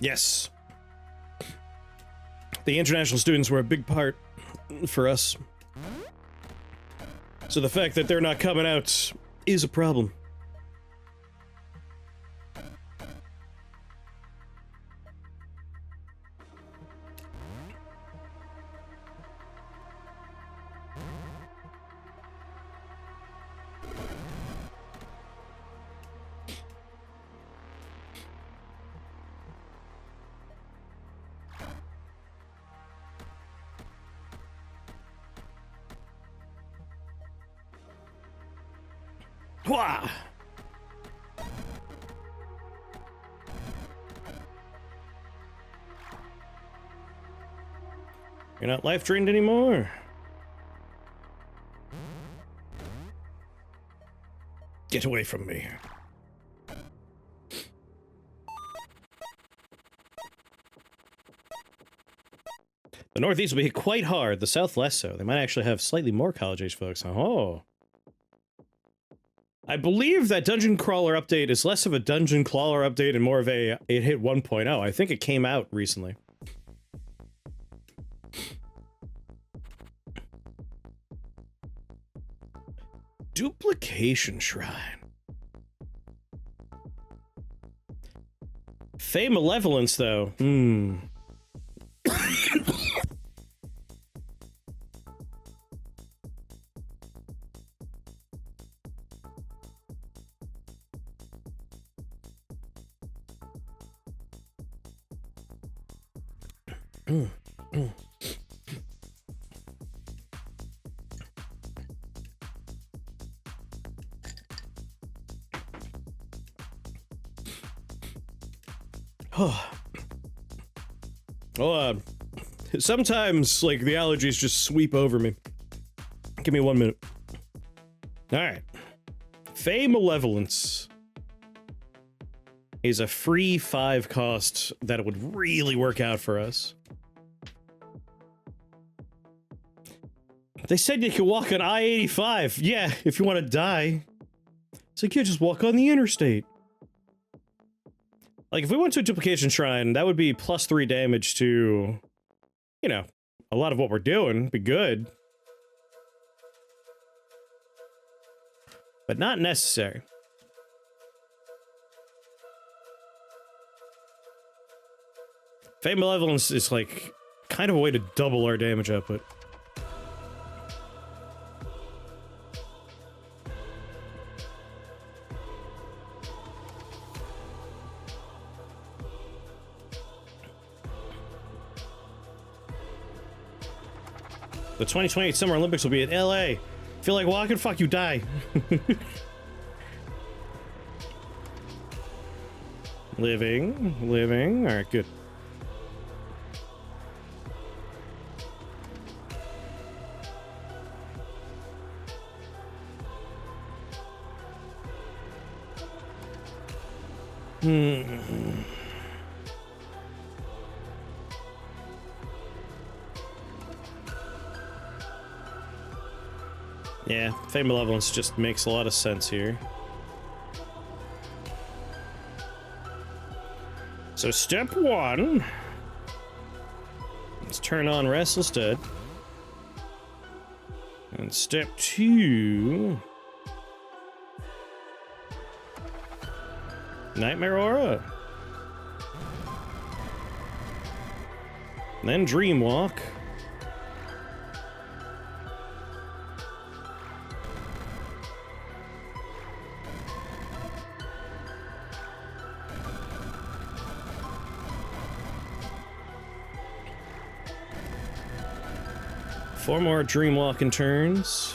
Yes. The international students were a big part for us. So the fact that they're not coming out is a problem. Wah! You're not life drained anymore. Get away from me. The Northeast will be hit quite hard, the South less so. They might actually have slightly more college-age folks. Oh. I believe that Dungeon Crawler update is less of a Dungeon Crawler update and more of a it hit 1.0. I think it came out recently. Duplication Shrine. Fey Malevolence, though. Sometimes, like, the allergies just sweep over me. Give me 1 minute. Alright. Fey Malevolence is a free 5 cost that would really work out for us. They said you could walk on I-85. Yeah, if you want to die. It's like, yeah, just walk on the interstate. Like, if we went to a duplication shrine, that would be +3 damage to, you know, a lot of what we're doing. Be good. But not necessary. Fey Malevolence is, like, kind of a way to double our damage output. The 2028 Summer Olympics will be in LA. Feel like walking? Fuck you, die. Living. Alright, good. Yeah, Fey Malevolence just makes a lot of sense here. So step 1. Let's turn on Restless Dead. And step 2. Nightmare Aura. Then Dreamwalk. Four more Dreamwalking turns.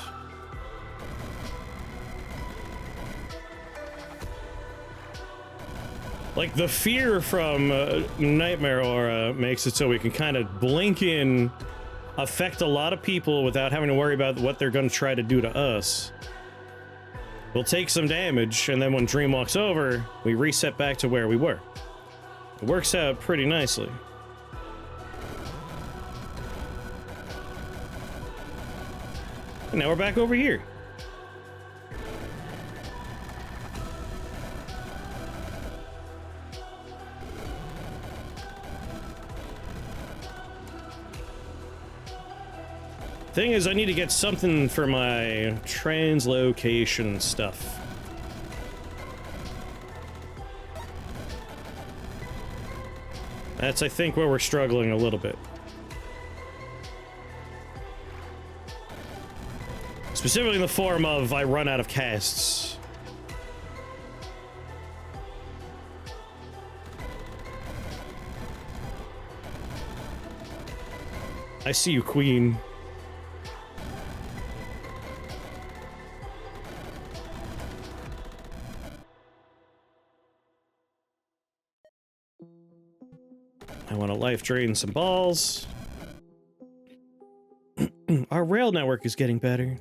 Like, the fear from Nightmare Aura makes it so we can kind of blink in, affect a lot of people without having to worry about what they're going to try to do to us. We'll take some damage, and then when Dreamwalk's over, we reset back to where we were. It works out pretty nicely. And now we're back over here. Thing is, I need to get something for my translocation stuff. That's, I think, where we're struggling a little bit. Specifically in the form of I run out of casts. I see you, Queen. I want to life drain some balls. Our rail network is getting better.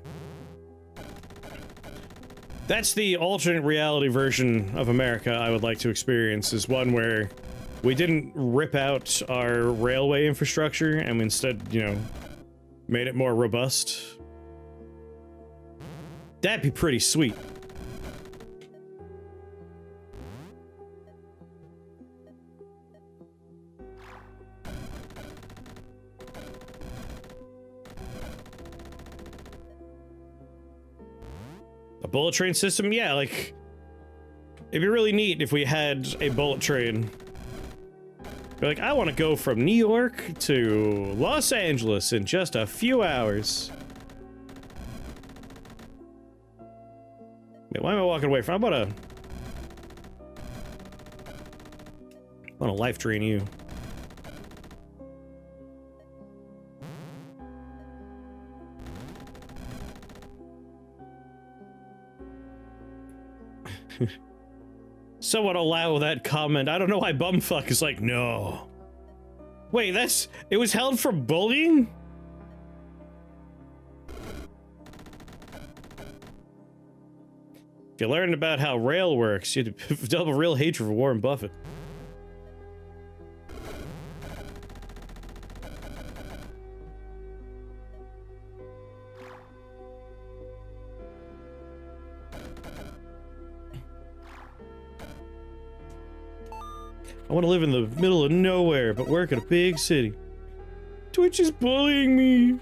That's the alternate reality version of America I would like to experience, is one where we didn't rip out our railway infrastructure and we instead, you know, made it more robust. That'd be pretty sweet. A bullet train system? Yeah, like, it'd be really neat if we had a bullet train. Be like, I want to go from New York to Los Angeles in just a few hours. Wait, why am I walking away from? I want to life drain you. Someone allow that comment. I don't know why bumfuck is like, no. Wait, it was held for bullying? If you learned about how rail works, you'd develop a real hatred for Warren Buffett. I want to live in the middle of nowhere, but work at a big city. Twitch is bullying me.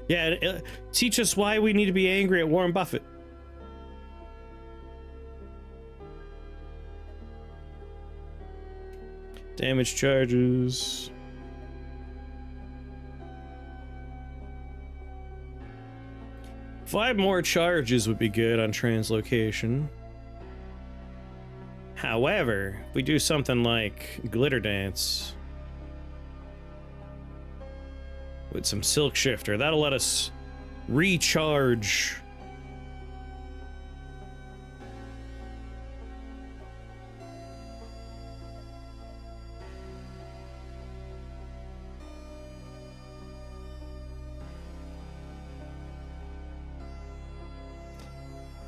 Yeah, teach us why we need to be angry at Warren Buffett. Damage charges. Five more charges would be good on translocation. However, if we do something like Glitter Dance with some Silk Shifter, that'll let us recharge.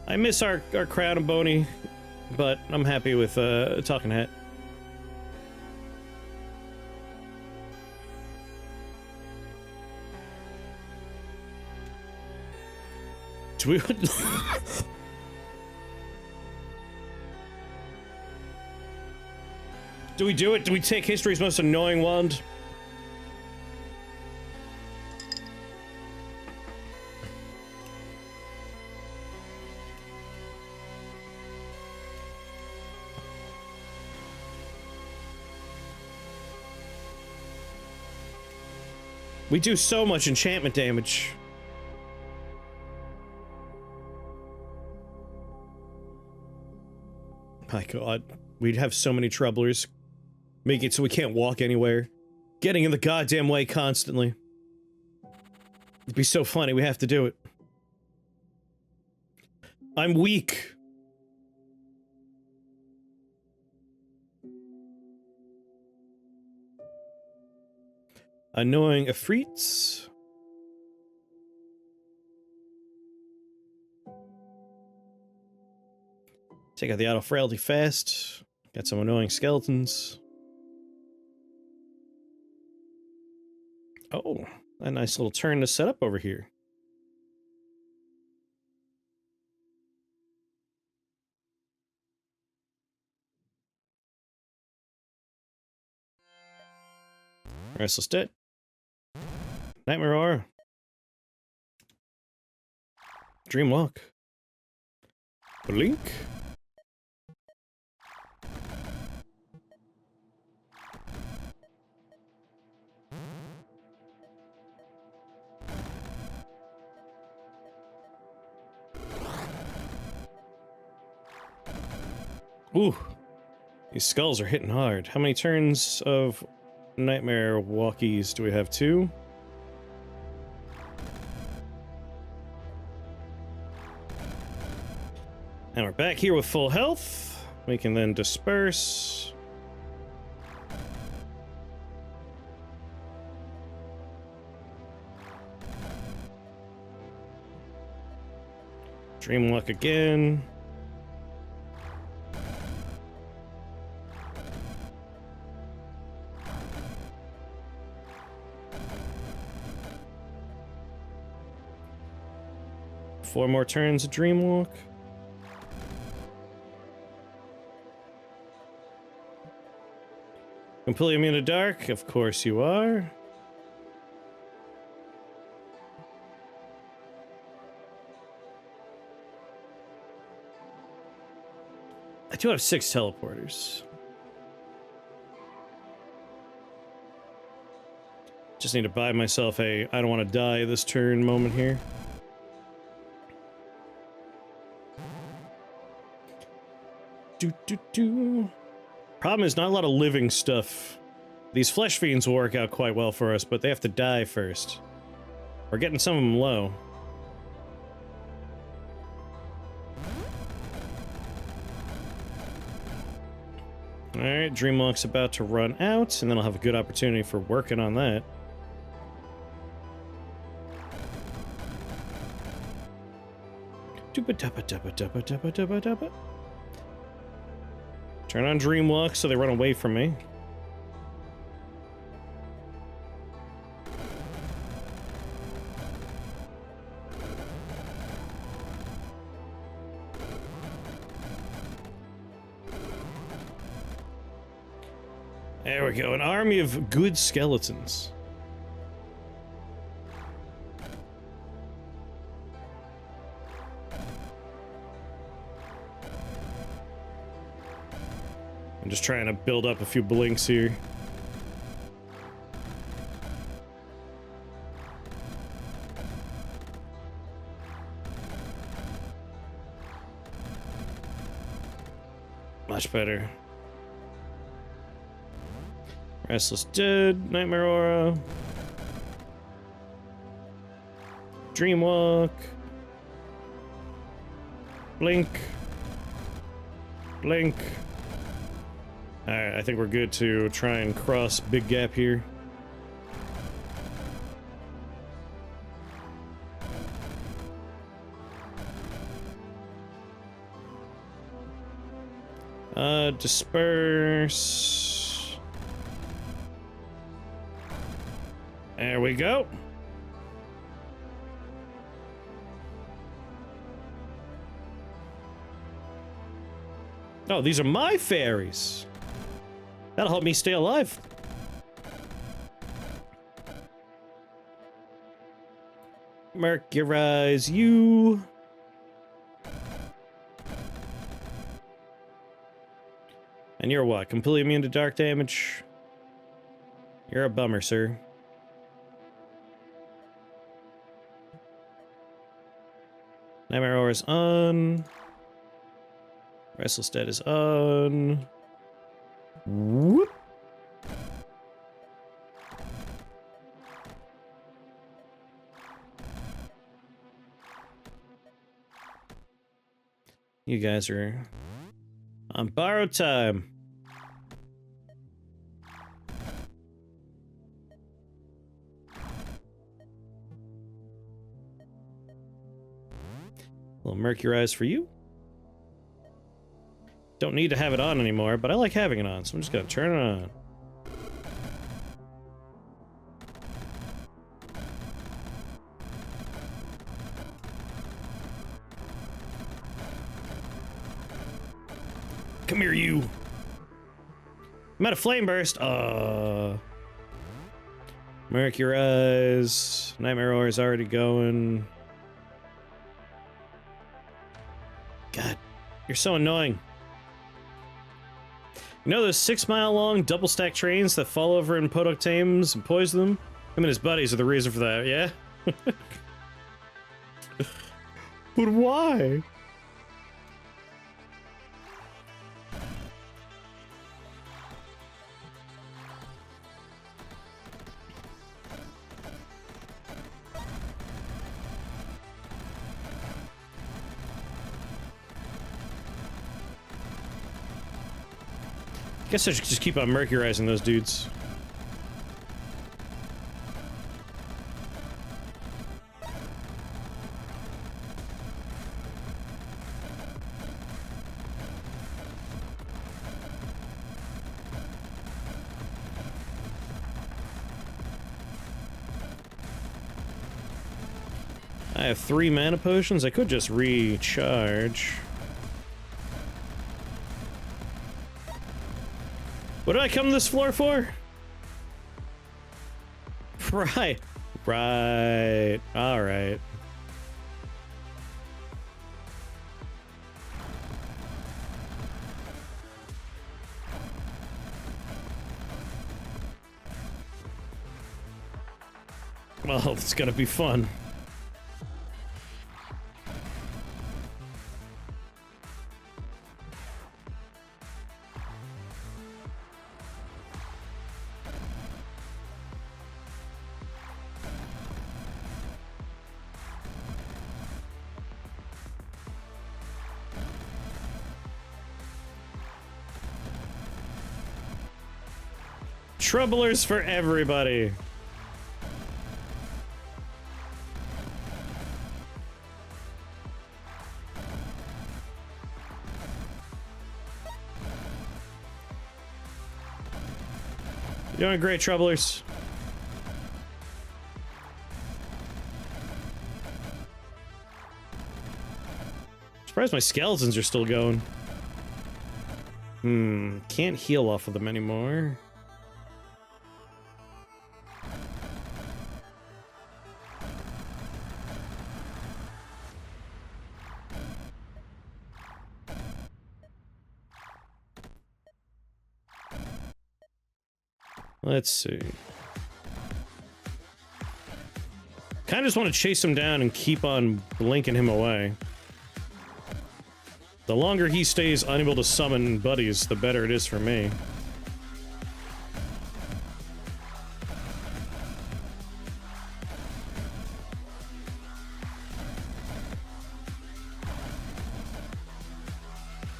I miss our Crown and Boney, but I'm happy with Talking Hat. Do we... Do we do it? Do we take history's most annoying wand? We do so much enchantment damage. My god, we'd have so many troublers. Make it so we can't walk anywhere. Getting in the goddamn way constantly. It'd be so funny, we have to do it. I'm weak. Annoying Afrits. Take out the auto frailty fast. Got some annoying skeletons. Oh, a nice little turn to set up over here. Restless Dead. Nightmare Aura. Dreamwalk. Blink. Ooh. These skulls are hitting hard. How many turns of Nightmare Walkies do we have? 2? And we're back here with full health. We can then disperse. Dreamwalk again. Four more turns of Dreamwalk. Completely immune to dark? Of course you are. I do have 6 teleporters. Just need to buy myself a I don't want to die this turn moment here. Problem is, not a lot of living stuff. These flesh fiends will work out quite well for us, but they have to die first. We're getting some of them low. Alright, Dreamwalk's about to run out, and then I'll have a good opportunity for working on that. Turn on Dreamwalk so they run away from me. There we go, an army of good skeletons. I'm just trying to build up a few blinks here. Much better. Restless Dead, Nightmare Aura. Dreamwalk. Blink. Blink. Alright, I think we're good to try and cross big gap here. Disperse. There we go. Oh, these are my fairies. That'll help me stay alive. Mercurize you. And you're what? Completely immune to dark damage? You're a bummer, sir. Nightmare Aura is on. Restless Dead is on. Whoop. You guys are on borrowed time. A little Mercurize for you. Don't need to have it on anymore, but I like having it on, so I'm just gonna turn it on. Come here, you. I'm at a flame burst. Mercurize. Nightmare Aura is already going. God, you're so annoying. You know those 6-mile-long double-stack trains that fall over in Podok Thames and poison them? Him and his buddies are the reason for that, yeah? But why? Guess I should just keep on mercurizing those dudes. I have 3 mana potions. I could just recharge. What did I come to this floor for? Right. Right. Alright. Well, it's gonna be fun. Troublers for everybody. You're doing great, Troublers. Surprised my skeletons are still going. Can't heal off of them anymore. Let's see. Kind of just want to chase him down and keep on blinking him away. The longer he stays unable to summon buddies, the better it is for me.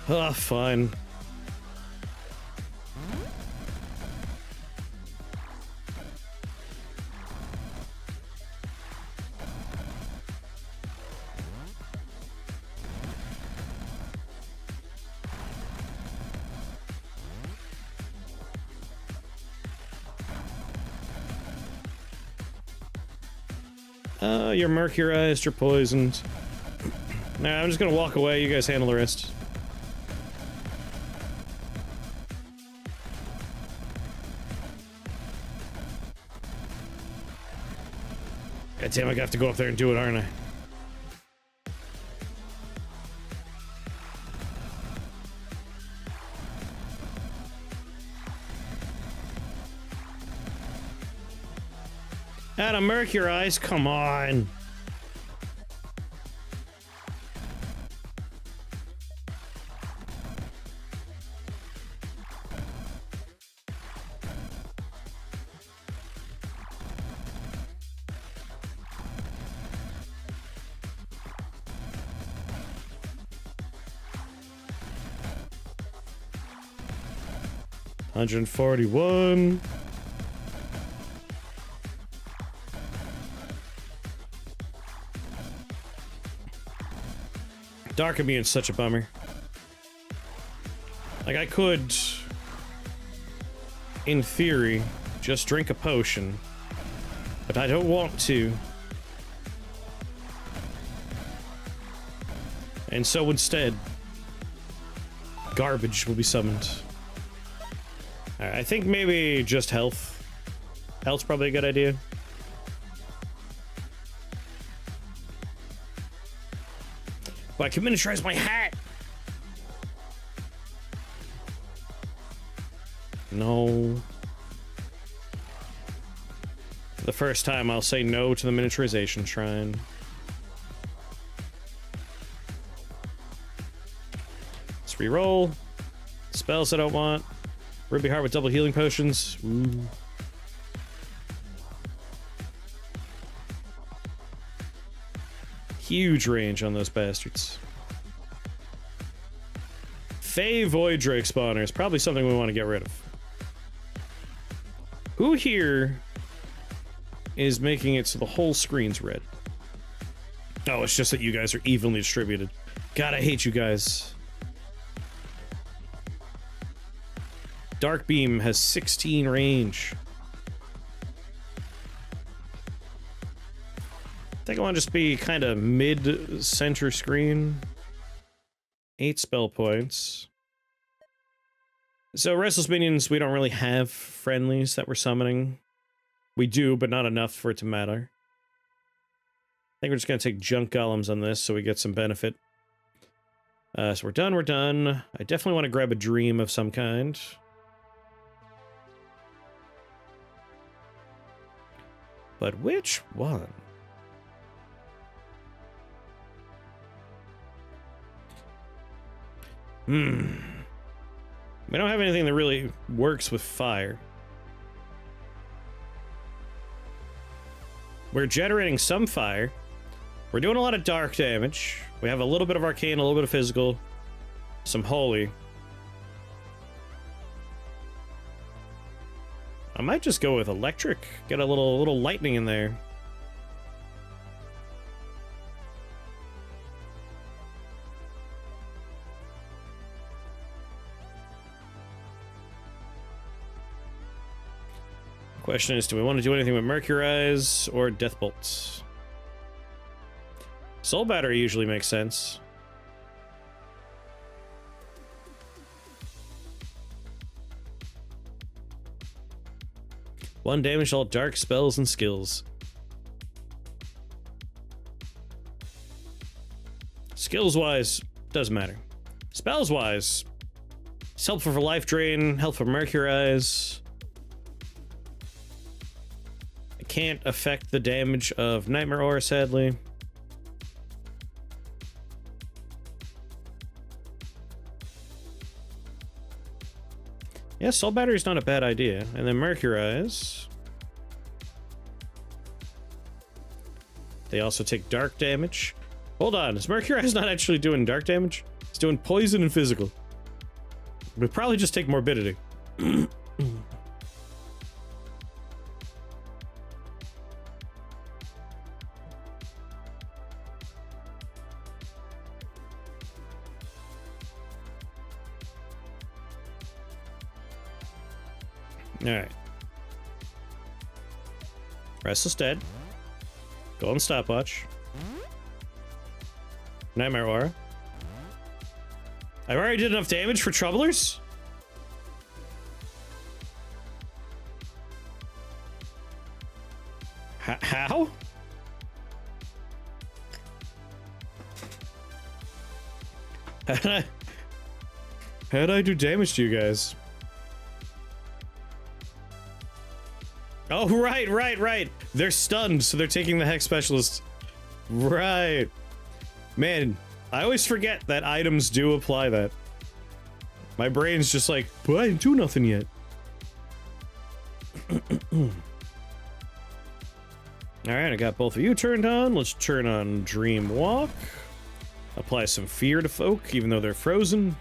Ah, fine. You're mercurized, you're poisoned. Nah, I'm just gonna walk away, you guys handle the rest. God damn, I have to go up there and do it, aren't I? Out of mercurize, come on. $141. Dark Immune's such a bummer. Like, I could, in theory, just drink a potion, but I don't want to. And so instead, garbage will be summoned. Alright, I think maybe just health. Health's probably a good idea. But I can miniaturize my hat! No. For the first time, I'll say no to the miniaturization shrine. Let's reroll. Spells I don't want. Ruby Heart with double healing potions. Ooh. Huge range on those bastards. Fey Void Drake spawners. Probably something we want to get rid of. Who here is making it so the whole screen's red? Oh, it's just that you guys are evenly distributed. God, I hate you guys. Dark Beam has 16 range. think I want to just be kind of mid-center screen. 8 spell points. So Restless Minions, we don't really have friendlies that we're summoning. We do, but not enough for it to matter. I think we're just going to take Junk Golems on this so we get some benefit. So we're done. I definitely want to grab a dream of some kind. But which one? We don't have anything that really works with fire. We're generating some fire. We're doing a lot of dark damage. We have a little bit of arcane, a little bit of physical, some holy. I might just go with electric. Get a little lightning in there. Question is, do we want to do anything with Mercurize or Death Bolts? Soul Battery usually makes sense. One damage to all dark spells and skills. Skills-wise, doesn't matter. Spells-wise, it's helpful for Life Drain, helpful for Mercurize. It can't affect the damage of Nightmare Aura, sadly. Yeah, Soul Battery is not a bad idea. And then Mercurize. They also take dark damage. Hold on, is Mercurize not actually doing dark damage? It's doing poison and physical. We'd probably just take Morbidity. Alright. Restless Dead. Golden Stopwatch. Nightmare Aura. I already did enough damage for Troublers? How? How'd I do damage to you guys? Oh, right. They're stunned, so they're taking the Hex Specialist. Right. Man, I always forget that items do apply that. My brain's just like, but I didn't do nothing yet. Alright, I got both of you turned on. Let's turn on Dream Walk. Apply some fear to folk, even though they're frozen.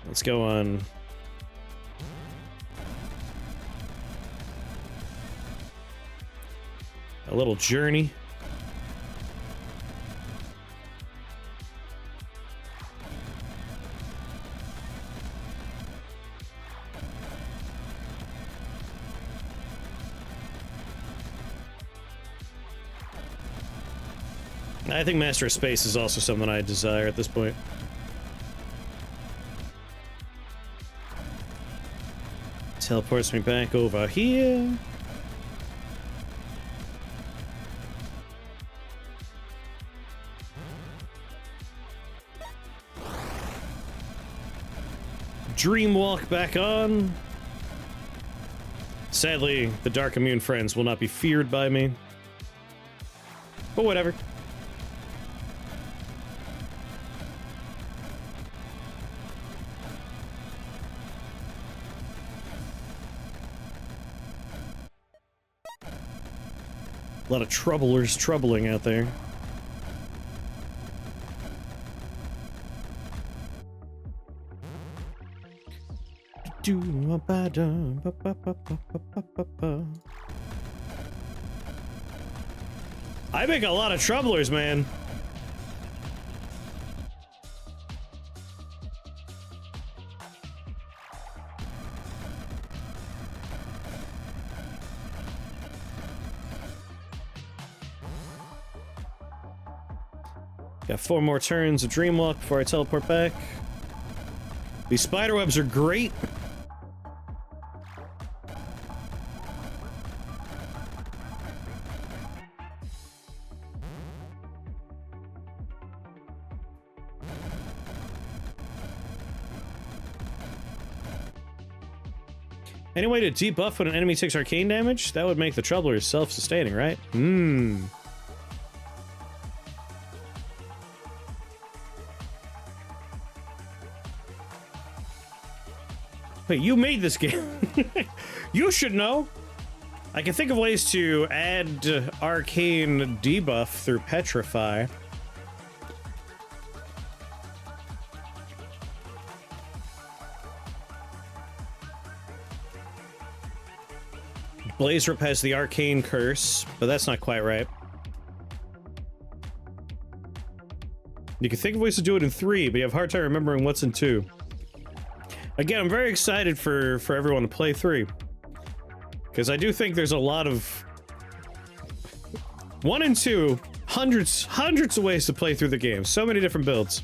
Let's go on. A little journey. I think Master of Space is also something I desire at this point. Teleports me back over here. Dream Walk back on. Sadly, the Dark Immune friends will not be feared by me. But whatever. A lot of troublers troubling out there. I make a lot of troublers, man. Got 4 more turns of Dreamwalk before I teleport back. These spiderwebs are great. Any way to debuff when an enemy takes arcane damage? That would make the Troublers self-sustaining, right? Wait, you made this game. You should know. I can think of ways to add arcane debuff through Petrify. Blaze Rip has the arcane curse, but that's not quite right. You can think of ways to do it in 3, but you have a hard time remembering what's in 2. Again, I'm very excited for everyone to play 3. Because I do think there's a lot of... 1 and 2, hundreds of ways to play through the game. So many different builds.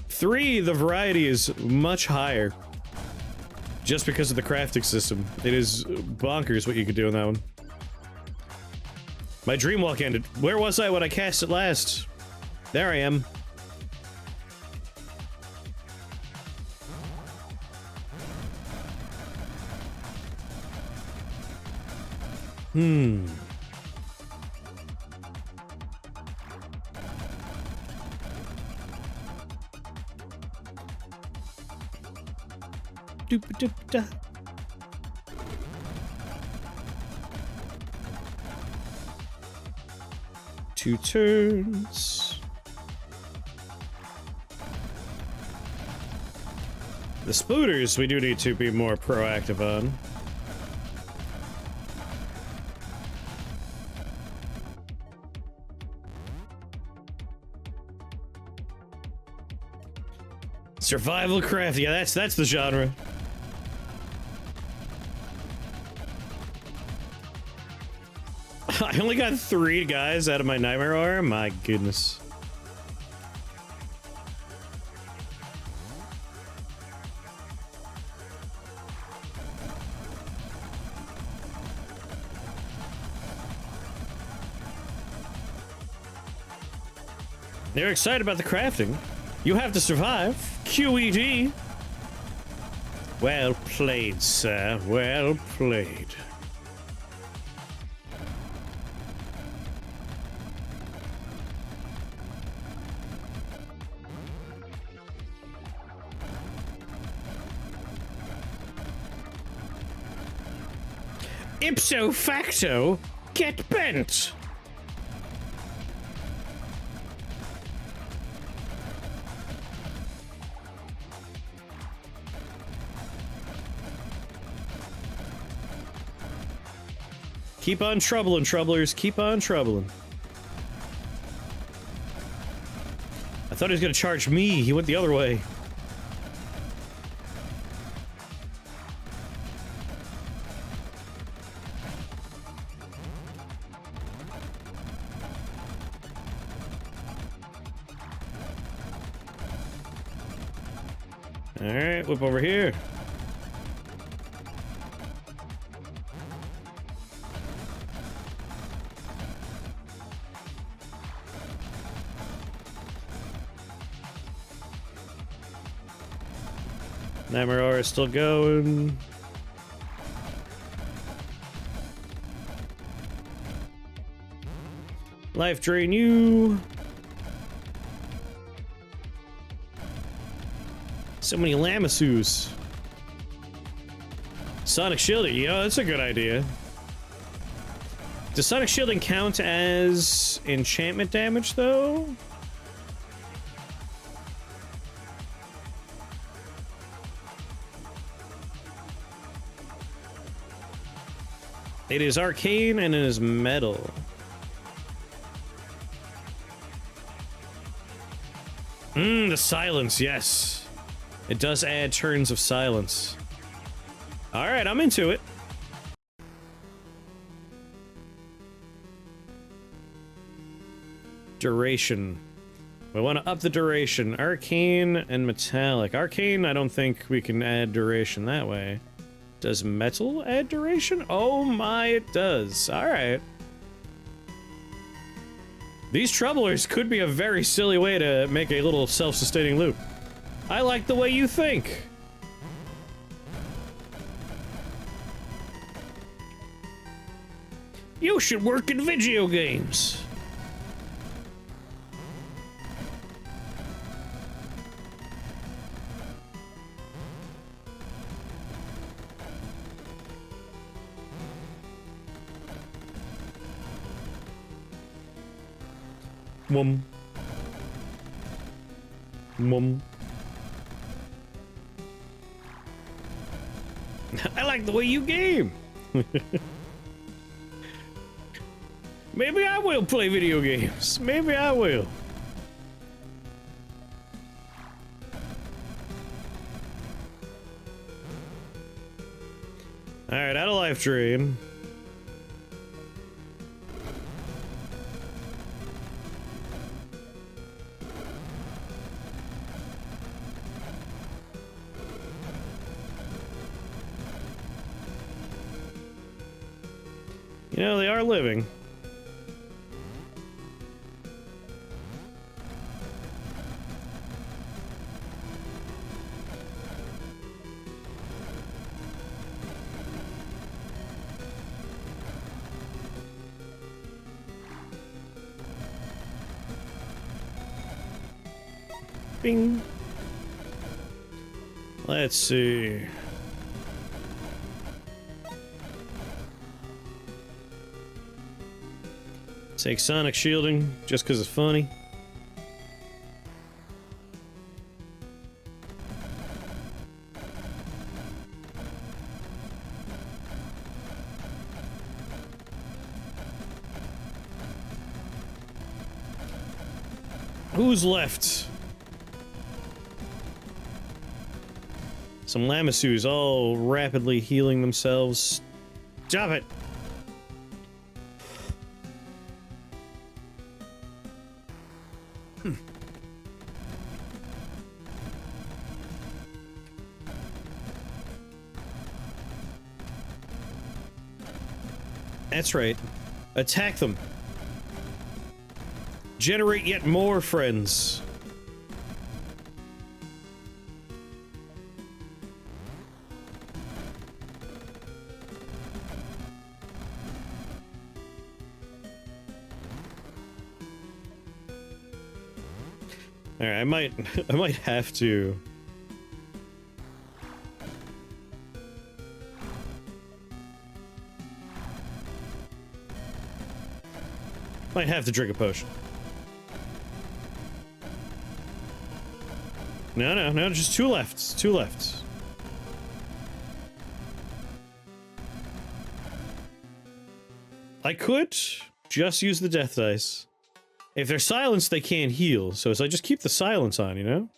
3, the variety is much higher. Just because of the crafting system. It is bonkers what you could do in that one. My Dreamwalk ended. Where was I when I cast it last? There I am. Doop-a-doop-da. Two turns. The spooters we do need to be more proactive on. Survival craft, yeah, that's the genre. I only got 3 guys out of my nightmare aura. My goodness. They're excited about the crafting. You have to survive. QED. Well played, sir. Well played. Ipso facto, get bent! Keep on troubling, troublers. Keep on troubling. I thought he was gonna charge me. He went the other way. Alright, whip over here. Nightmare aura is still going. Life drain you. So many Lamasus. Sonic shielding, you know, that's a good idea. Does sonic shielding count as enchantment damage though? It is arcane and it is metal. The silence, yes. It does add turns of silence. Alright, I'm into it. Duration. We want to up the duration. Arcane and metallic. Arcane, I don't think we can add duration that way. Does metal add duration? Oh my, it does. Alright. These troublers could be a very silly way to make a little self-sustaining loop. I like the way you think. You should work in video games. Mum. Mum. I like the way you game. Maybe I will play video games. Maybe I will. Alright, out of life drain. You know, they are living. Bing. Let's see. Take sonic shielding just because it's funny. Who's left? Some Lamasus all rapidly healing themselves. Stop it! That's right. Attack them. Generate yet more friends. Alright, I might have to. Might have to drink a potion. No, just two left. Two left. I could just use the death dice. If they're silenced, they can't heal, so I just keep the silence on, you know?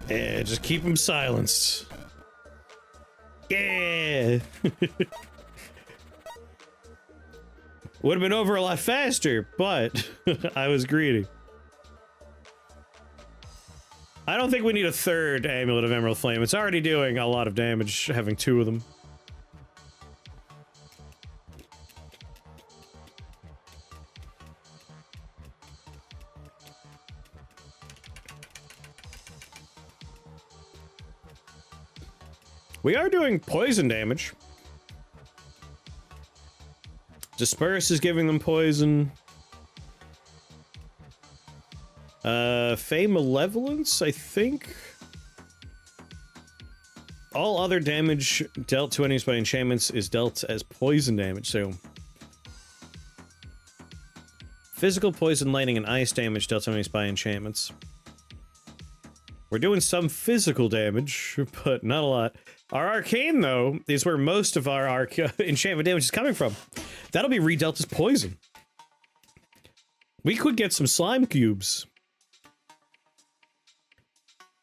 Yeah, just keep them silenced. Yeah! Would have been over a lot faster, but I was greedy. I don't think we need a third Amulet of Emerald Flame. It's already doing a lot of damage, having two of them. We are doing poison damage. Disperse is giving them poison. Fey Malevolence, I think. All other damage dealt to enemies by enchantments is dealt as poison damage, so... Physical poison, lightning, and ice damage dealt to enemies by enchantments. We're doing some physical damage, but not a lot. Our arcane, though, is where most of our enchantment damage is coming from. That'll be redealt as poison. We could get some slime cubes.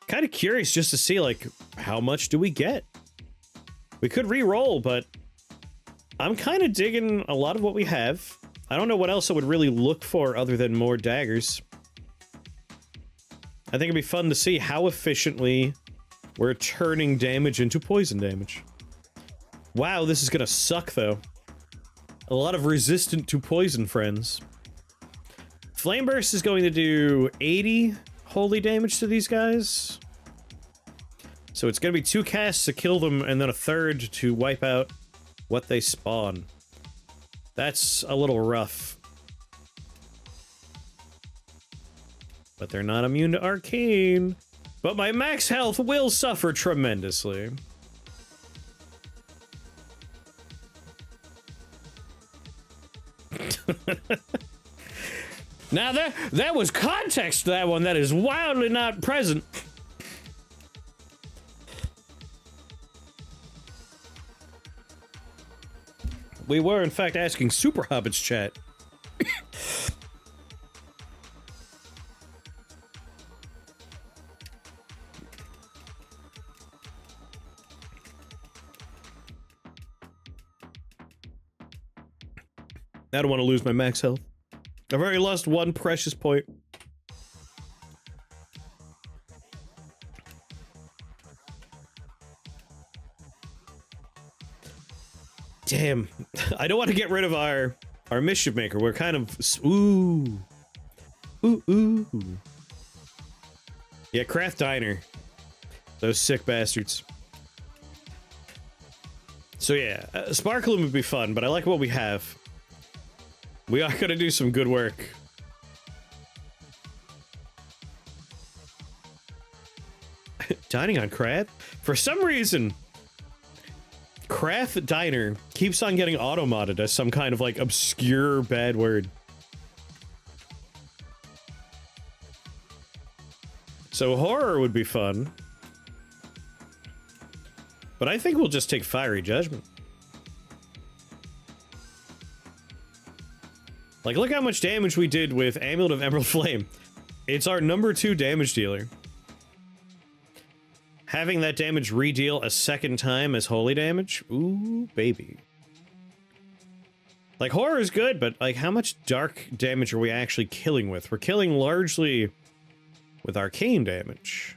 Kind of curious just to see, like, how much do we get? We could re-roll, but I'm kind of digging a lot of what we have. I don't know what else I would really look for other than more daggers. I think it'd be fun to see how efficiently we're turning damage into poison damage. Wow, this is gonna suck, though. A lot of resistant to poison friends. Flame Burst is going to do 80 holy damage to these guys. So it's gonna be 2 casts to kill them, and then a third to wipe out what they spawn. That's a little rough. But they're not immune to arcane. But my max health will suffer tremendously. Now that was context to that one that is wildly not present. We were, in fact, asking Super Hobbits chat. I don't want to lose my max health. I've already lost 1 precious point. Damn. I don't want to get rid of our mischief maker. We're kind of... Ooh. Ooh. Yeah, Craft Diner. Those sick bastards. So yeah, Sparkling would be fun, but I like what we have. We are gonna do some good work. Dining on crab? For some reason, Craft Diner keeps on getting auto-modded as some kind of, like, obscure bad word. So horror would be fun. But I think we'll just take Fiery Judgment. Like, look how much damage we did with Amulet of Emerald Flame. It's our #2 damage dealer. Having that damage re-deal a second time as holy damage? Ooh, baby. Like, horror is good, but, like, how much dark damage are we actually killing with? We're killing largely with arcane damage.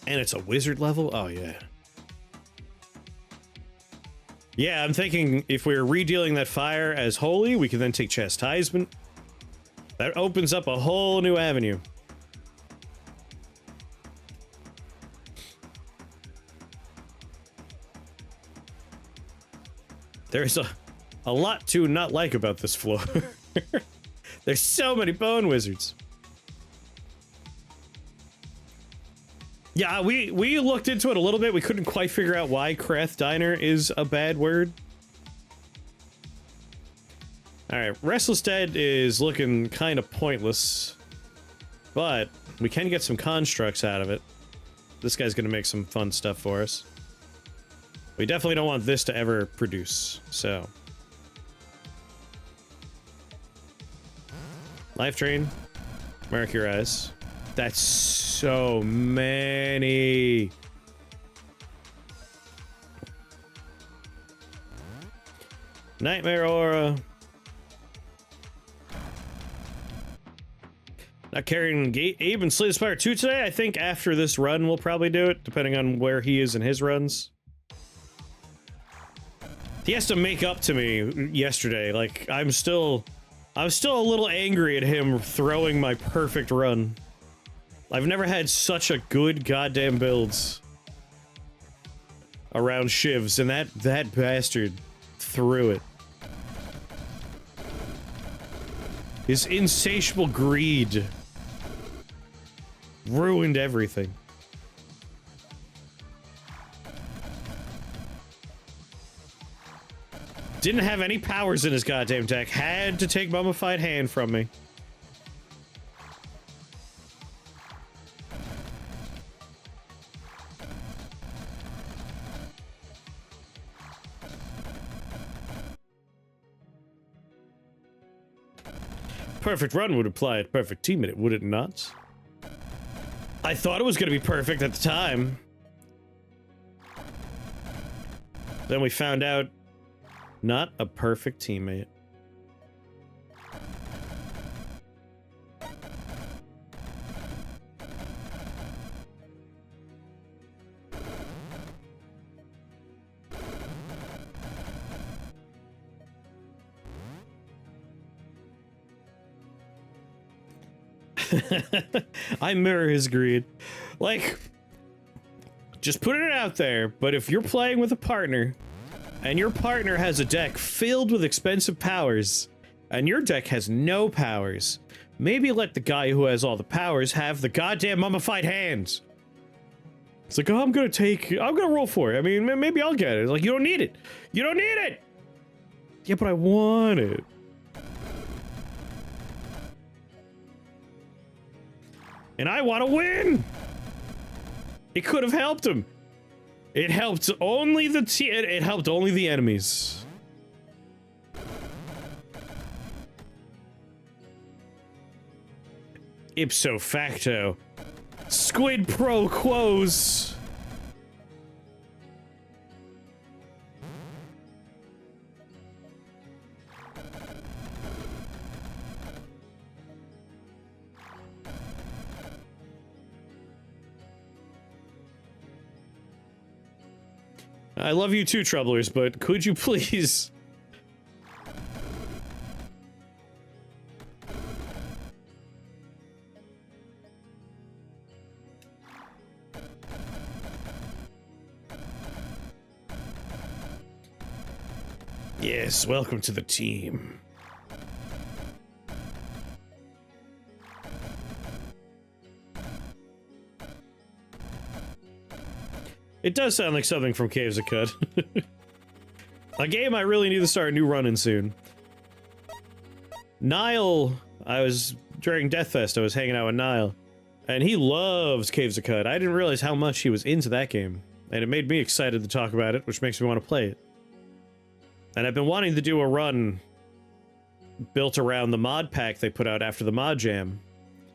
And it's a wizard level? Oh, yeah. Yeah, I'm thinking if we're redealing that fire as holy, we can then take chastisement. That opens up a whole new avenue. There's a lot to not like about this floor. There's so many bone wizards. Yeah, we looked into it a little bit. We couldn't quite figure out why Craft Diner is a bad word. Alright, Restless Dead is looking kind of pointless. But we can get some constructs out of it. This guy's gonna make some fun stuff for us. We definitely don't want this to ever produce, so. Life Drain. Mercurize. That's so many. Nightmare Aura. Not carrying Abe and Slay the Spire 2 today. I think after this run we'll probably do it, depending on where he is in his runs. He has to make up to me yesterday. Like, I'm still a little angry at him throwing my perfect run. I've never had such a good goddamn builds around shivs, and that bastard threw it. His insatiable greed ruined everything. Didn't have any powers in his goddamn deck. Had to take Mummified Hand from me. Perfect run would apply at perfect team in it, would it not? I thought it was going to be perfect at the time. Then we found out, not a perfect teammate. I mirror his greed. Like, just putting it out there, but if you're playing with a partner, and your partner has a deck filled with expensive powers, and your deck has no powers, maybe let the guy who has all the powers have the goddamn Mummified Hands. It's like, oh, I'm gonna roll for it. I mean, maybe I'll get it. It's like, you don't need it. You don't need it! Yeah, but I want it. And I want to win! It could have helped him. It helped only the it helped only the enemies. Ipso facto. Squid pro quos. I love you too, Troublers, but could you please... Yes, welcome to the team. It does sound like something from Caves of Cud. A game I really need to start a new run in soon. Nile, during Deathfest, I was hanging out with Nile, and he loves Caves of Cud. I didn't realize how much he was into that game, and it made me excited to talk about it, which makes me want to play it. And I've been wanting to do a run built around the mod pack they put out after the mod jam,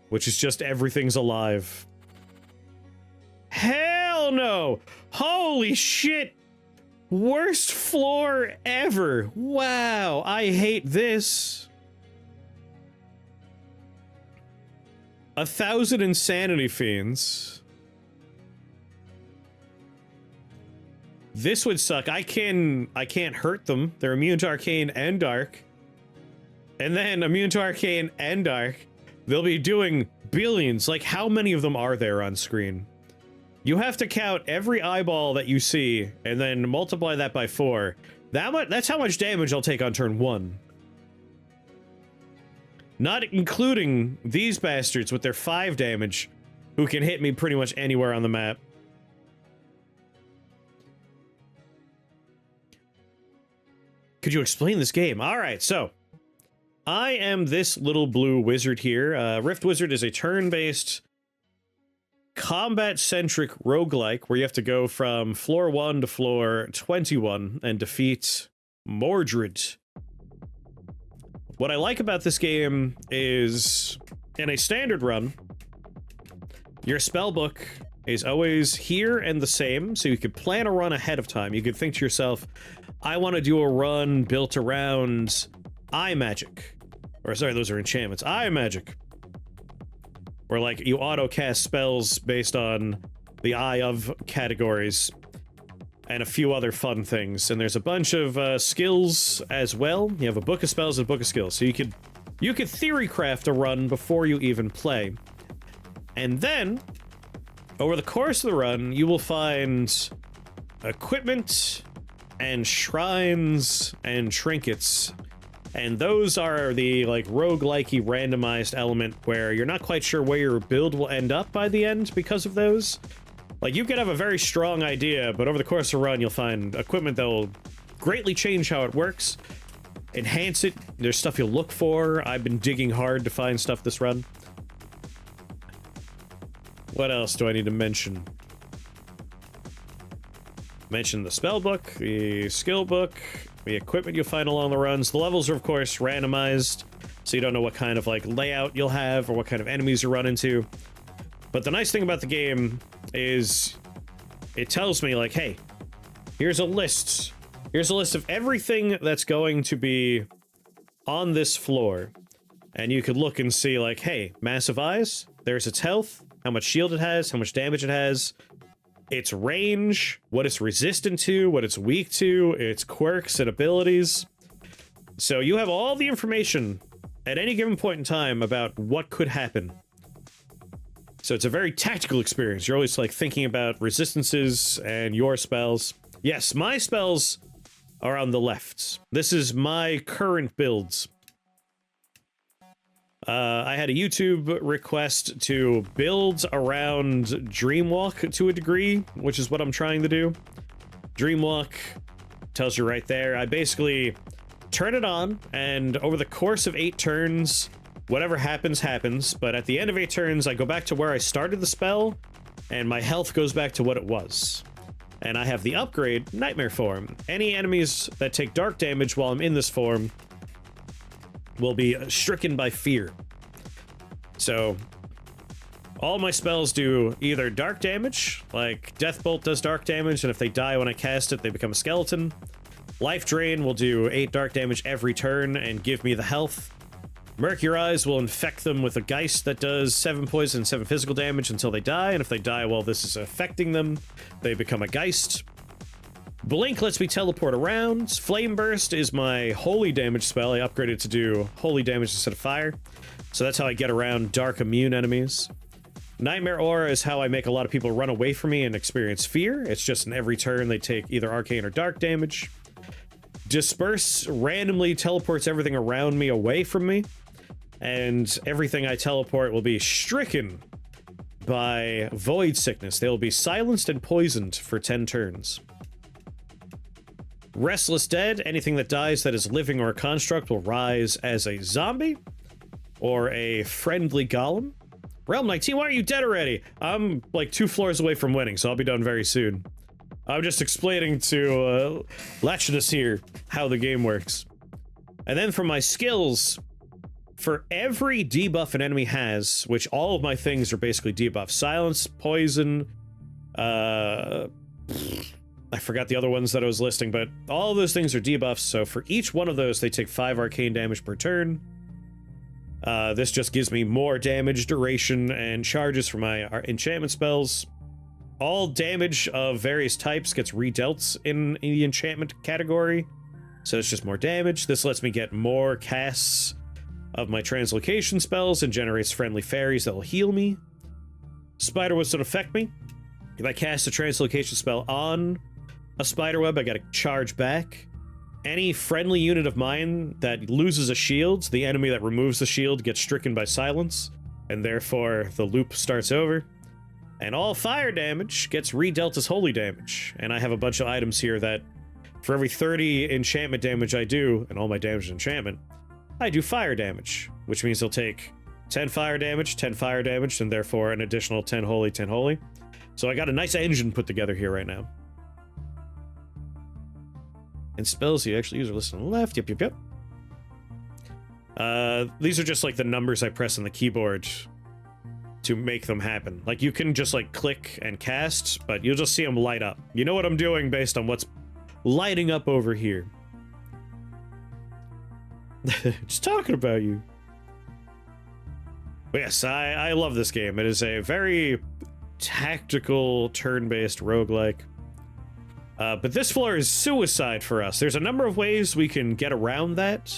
which is just everything's alive. Hell no! Holy shit! Worst floor ever! Wow, I hate this. 1,000 insanity fiends. This would suck. I can't hurt them. They're immune to arcane and dark. And then immune to arcane and dark. They'll be doing billions. Like, how many of them are there on screen? You have to count every eyeball that you see, and then multiply that by 4. That's how much damage I'll take on turn 1. Not including these bastards with their 5 damage, who can hit me pretty much anywhere on the map. Could you explain this game? Alright, so... I am this little blue wizard here. Rift Wizard is a turn-based... combat-centric roguelike where you have to go from floor 1 to floor 21 and defeat Mordred. What I like about this game is, in a standard run, your spellbook is always here and the same, so you could plan a run ahead of time. You could think to yourself, I want to do a run built around eye magic. Or sorry, those are enchantments. Eye magic. Where, like, you auto-cast spells based on the Eye of categories, and a few other fun things. And there's a bunch of skills as well. You have a book of spells and a book of skills. So you could theory craft a run before you even play. And then, over the course of the run, you will find equipment and shrines and trinkets. And those are the, like, roguelikey randomized element where you're not quite sure where your build will end up by the end because of those. Like, you could have a very strong idea, but over the course of the run, you'll find equipment that will greatly change how it works, enhance it. There's stuff you'll look for. I've been digging hard to find stuff this run. What else do I need to mention? Mention the spell book, the skill book, the equipment you'll find along the runs. The levels are, of course, randomized, so you don't know what kind of, like, layout you'll have or what kind of enemies you run into. But the nice thing about the game is it tells me, like, hey, here's a list. Here's a list of everything that's going to be on this floor. And you could look and see, like, hey, massive eyes, there's its health, how much shield it has, how much damage it has, its range, what it's resistant to, what it's weak to, its quirks and abilities. So you have all the information at any given point in time about what could happen. So it's a very tactical experience. You're always, like, thinking about resistances and your spells. Yes, my spells are on the left. This is my current builds. I had a YouTube request to build around Dreamwalk to a degree, which is what I'm trying to do. Dreamwalk tells you right there. I basically turn it on, and over the course of 8 turns, whatever happens, happens. But at the end of 8 turns, I go back to where I started the spell, and my health goes back to what it was. And I have the upgrade, Nightmare Form. Any enemies that take dark damage while I'm in this form will be stricken by fear. So all my spells do either dark damage, like Death Bolt does dark damage, and if they die when I cast it, they become a skeleton. Life Drain will do 8 dark damage every turn and give me the health. Mercury Eyes will infect them with a Geist that does 7 poison and 7 physical damage until they die, and if they die while this is affecting them, they become a Geist. Blink lets me teleport around. Flame Burst is my holy damage spell. I upgraded to do holy damage instead of fire. So that's how I get around dark immune enemies. Nightmare Aura is how I make a lot of people run away from me and experience fear. It's just in every turn they take either arcane or dark damage. Disperse randomly teleports everything around me away from me. And everything I teleport will be stricken by Void Sickness. They will be silenced and poisoned for 10 turns. Restless Dead, anything that dies that is living or a construct will rise as a zombie or a friendly golem. Realm 19, why are you dead already? I'm like 2 floors away from winning, so I'll be done very soon. I'm just explaining to Latchinus here how the game works. And then for my skills, for every debuff an enemy has, which all of my things are basically debuffs. Silence, poison, I forgot the other ones that I was listing, but all of those things are debuffs, so for each one of those, they take 5 arcane damage per turn. This just gives me more damage, duration, and charges for my enchantment spells. All damage of various types gets redealt in the enchantment category, so it's just more damage. This lets me get more casts of my translocation spells and generates friendly fairies that will heal me. Spiderwebs don't affect me. If I cast a translocation spell on a spiderweb, I gotta charge back. Any friendly unit of mine that loses a shield, the enemy that removes the shield gets stricken by silence, and therefore the loop starts over. And all fire damage gets redealt as holy damage. And I have a bunch of items here that for every 30 enchantment damage I do, and all my damage is enchantment, I do fire damage, which means they'll take 10 fire damage, 10 fire damage, and therefore an additional 10 holy, 10 holy. So I got a nice engine put together here right now. And spells you actually use are listed on the left. Yep. These are just like the numbers I press on the keyboard to make them happen. Like you can just like click and cast, but you'll just see them light up. You know what I'm doing based on what's lighting up over here. Just talking about you. But yes, I love this game. It is a very tactical, turn-based roguelike. But this floor is suicide for us. There's a number of ways we can get around that.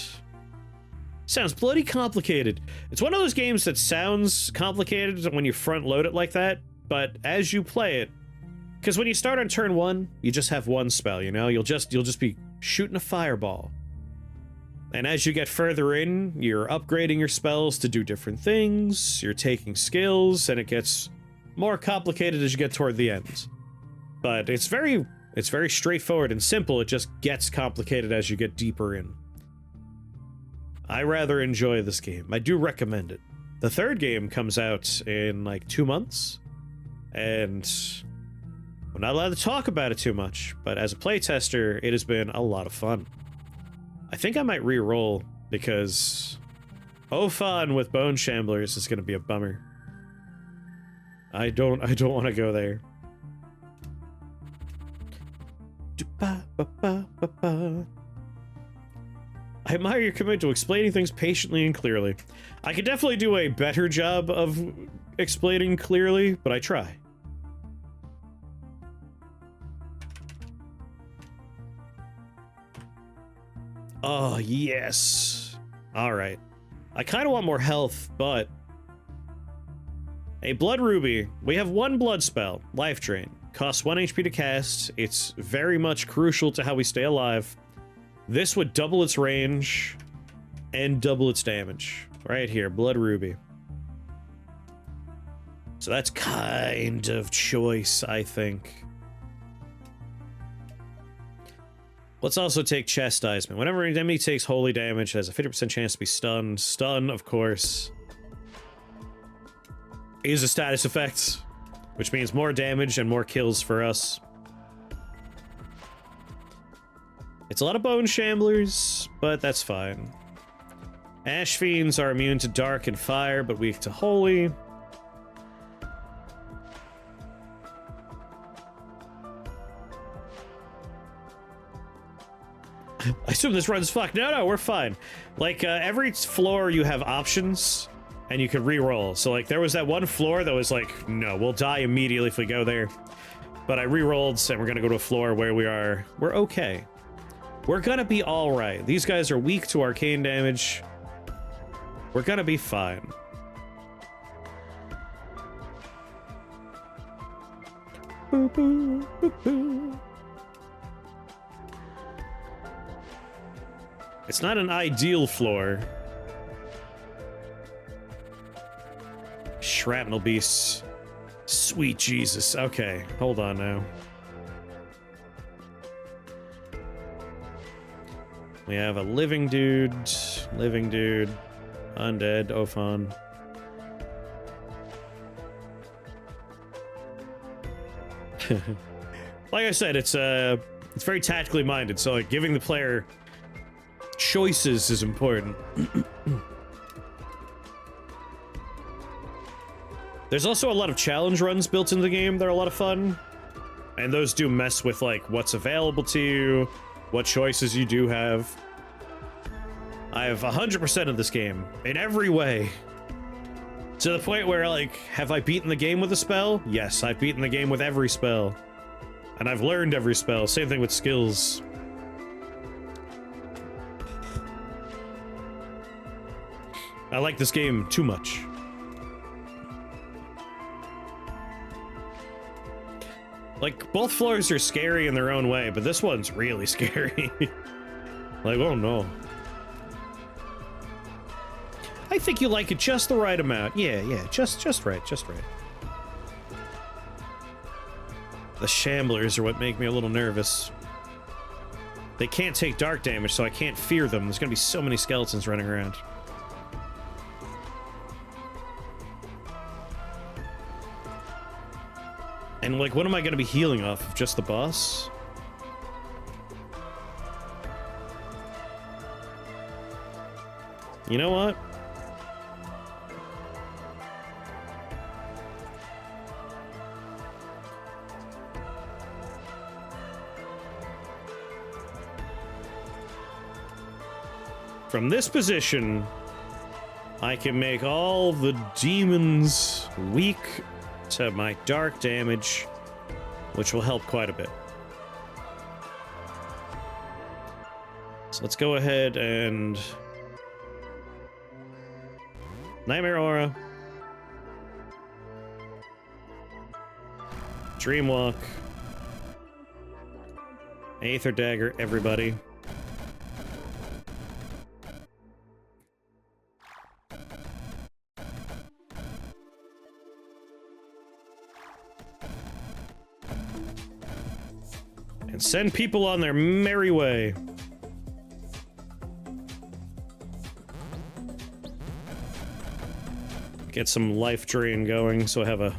Sounds bloody complicated. It's one of those games that sounds complicated when you front load it like that, but as you play it, because when you start on turn 1, you just have one spell, you know? You'll just be shooting a fireball. And as you get further in, you're upgrading your spells to do different things, you're taking skills, and it gets more complicated as you get toward the end. But it's very It's very straightforward and simple. It just gets complicated as you get deeper in. I rather enjoy this game. I do recommend it. The third game comes out in like 2 months, and I'm not allowed to talk about it too much, but as a playtester, it has been a lot of fun. I think I might re-roll, because Ophan with Bone Shamblers is going to be a bummer. I don't want to go there. I admire your commitment to explaining things patiently and clearly. I could definitely do a better job of explaining clearly, but I try. Oh, yes. Alright. I kind of want more health, but... A Blood Ruby. We have 1 blood spell, Life Drain. Costs 1 HP to cast. It's very much crucial to how we stay alive. This would double its range and double its damage. Right here, Blood Ruby. So that's kind of choice, I think. Let's also take Chastisement. Whenever an enemy takes holy damage, it has a 50% chance to be stunned. Stun, of course, is a status effect, which means more damage and more kills for us. It's a lot of Bone Shamblers, but that's fine. Ash Fiends are immune to dark and fire, but weak to holy. I assume this runs fuck. No, we're fine. Like, every floor you have options, and you can re-roll. So, like, there was that one floor that was like, no, we'll die immediately if we go there. But I re-rolled, and we're gonna go to a floor where we're okay. We're gonna be alright. These guys are weak to arcane damage. We're gonna be fine. Boo, boo, boo, boo. It's not an ideal floor. Shrapnel beasts. Sweet Jesus. Okay, hold on now. We have a living dude, undead, Ophan. Like I said, it's very tactically minded, so like giving the player choices is important. There's also a lot of challenge runs built into the game that are a lot of fun, and those do mess with like what's available to you, what choices you do have. I have 100% of this game in every way, to the point where, like, have I beaten the game with a spell? Yes, I've beaten the game with every spell, and I've learned every spell. Same thing with skills. I like this game too much. Like, both floors are scary in their own way, but this one's really scary. Like, oh no. I think you like it just the right amount. Yeah, just right. The Shamblers are what make me a little nervous. They can't take dark damage, so I can't fear them. There's gonna be so many skeletons running around. And, like, what am I gonna be healing off of? Just the boss? You know what? From this position, I can make all the demons weak to my dark damage, which will help quite a bit. So let's go ahead and... Nightmare Aura. Dreamwalk. Aether Dagger, everybody. and send people on their merry way. Get some life drain going so I have a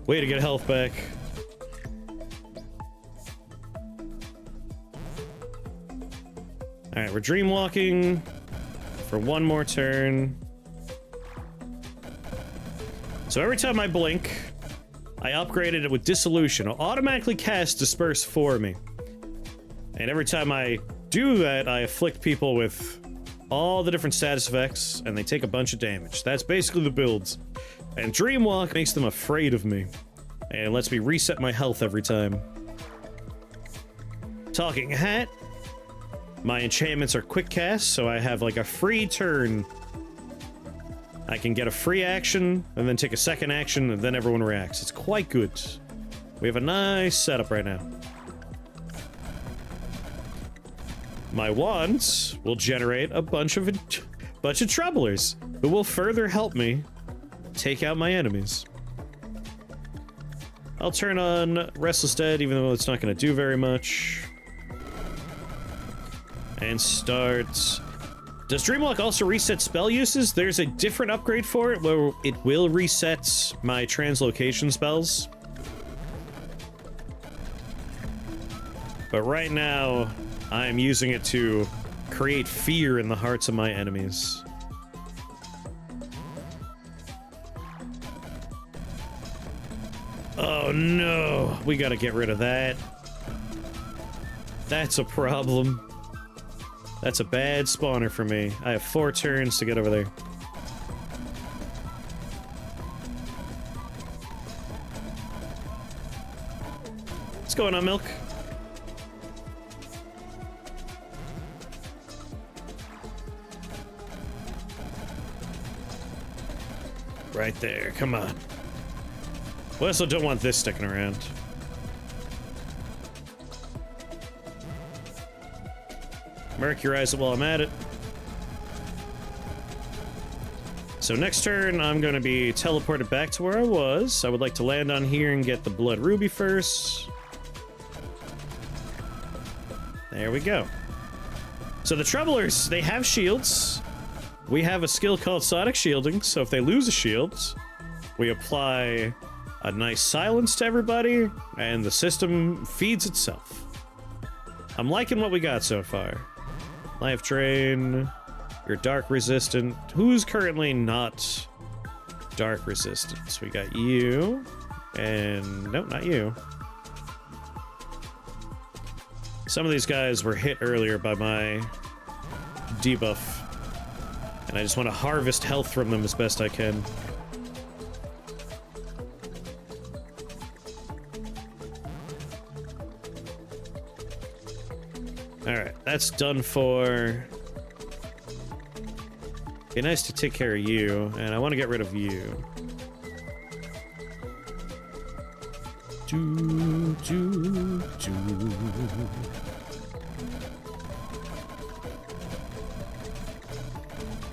way to get health back. Alright, we're dreamwalking for one more turn. So every time I blink, I upgraded it with Dissolution. It'll automatically cast Disperse for me. And every time I do that, I afflict people with all the different status effects, and they take a bunch of damage. That's basically the builds. And Dreamwalk makes them afraid of me, and lets me reset my health every time. Talking Hat. My enchantments are quick cast, so I have like a free turn. I can get a free action, and then take a second action, and then everyone reacts. It's quite good. We have a nice setup right now. My wands will generate a bunch of troublers who will further help me take out my enemies. I'll turn on Restless Dead, even though it's not going to do very much. And start... Does Dreamwalk also reset spell uses? There's a different upgrade for it where it will reset my translocation spells. But right now, I'm using it to create fear in the hearts of my enemies. Oh no, we gotta get rid of that. That's a problem. That's a bad spawner for me. I have 4 turns to get over there. What's going on, Milk? Right there, come on. We also don't want this sticking around. Mercurize it while I'm at it. So next turn, I'm going to be teleported back to where I was. I would like to land on here and get the Blood Ruby first. There we go. So the Troublers, they have shields. We have a skill called Sonic Shielding, so if they lose a shield, we apply a nice silence to everybody, and the system feeds itself. I'm liking what we got so far. Life Drain, you're Dark Resistant. Who's currently not Dark Resistant? So we got you, and nope, not you. Some of these guys were hit earlier by my debuff, and I just want to harvest health from them as best I can. Alright, that's done for. Be nice to take care of you, and I want to get rid of you.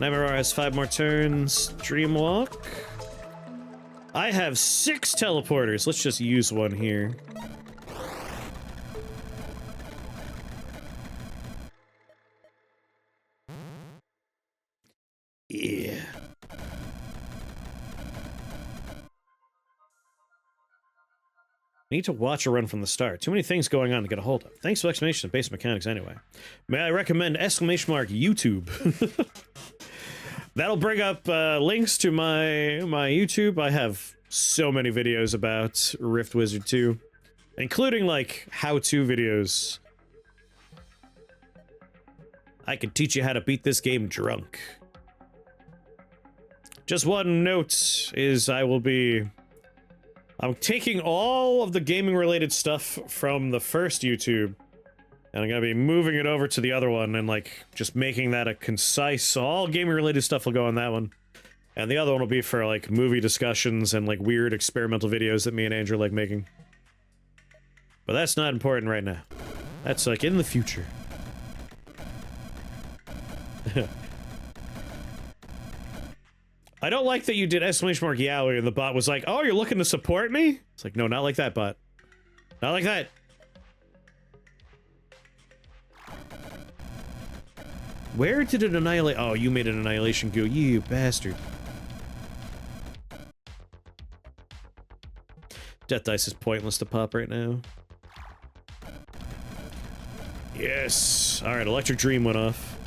Nightmare has 5 more turns. Dreamwalk. I have 6 teleporters. Let's just use one here. Yeah. Need to watch a run from the start. Too many things going on to get a hold of. Thanks for explanation of base mechanics anyway. May I recommend !YouTube? That'll bring up links to my YouTube. I have so many videos about Rift Wizard 2, including like how-to videos. I can teach you how to beat this game drunk. Just one note is I'm taking all of the gaming-related stuff from the first YouTube, and I'm gonna be moving it over to the other one, and like just making that a concise. All gaming-related stuff will go on that one, and the other one will be for like movie discussions and like weird experimental videos that me and Andrew like making. But that's not important right now. That's like in the future. I don't like that you did !Yowie and the bot was like, oh, you're looking to support me? It's like, no, not like that, bot. Not like that. Where did it annihilate? Oh, you made an annihilation goo, you bastard. Death dice is pointless to pop right now. Yes. All right, Electric Dream went off.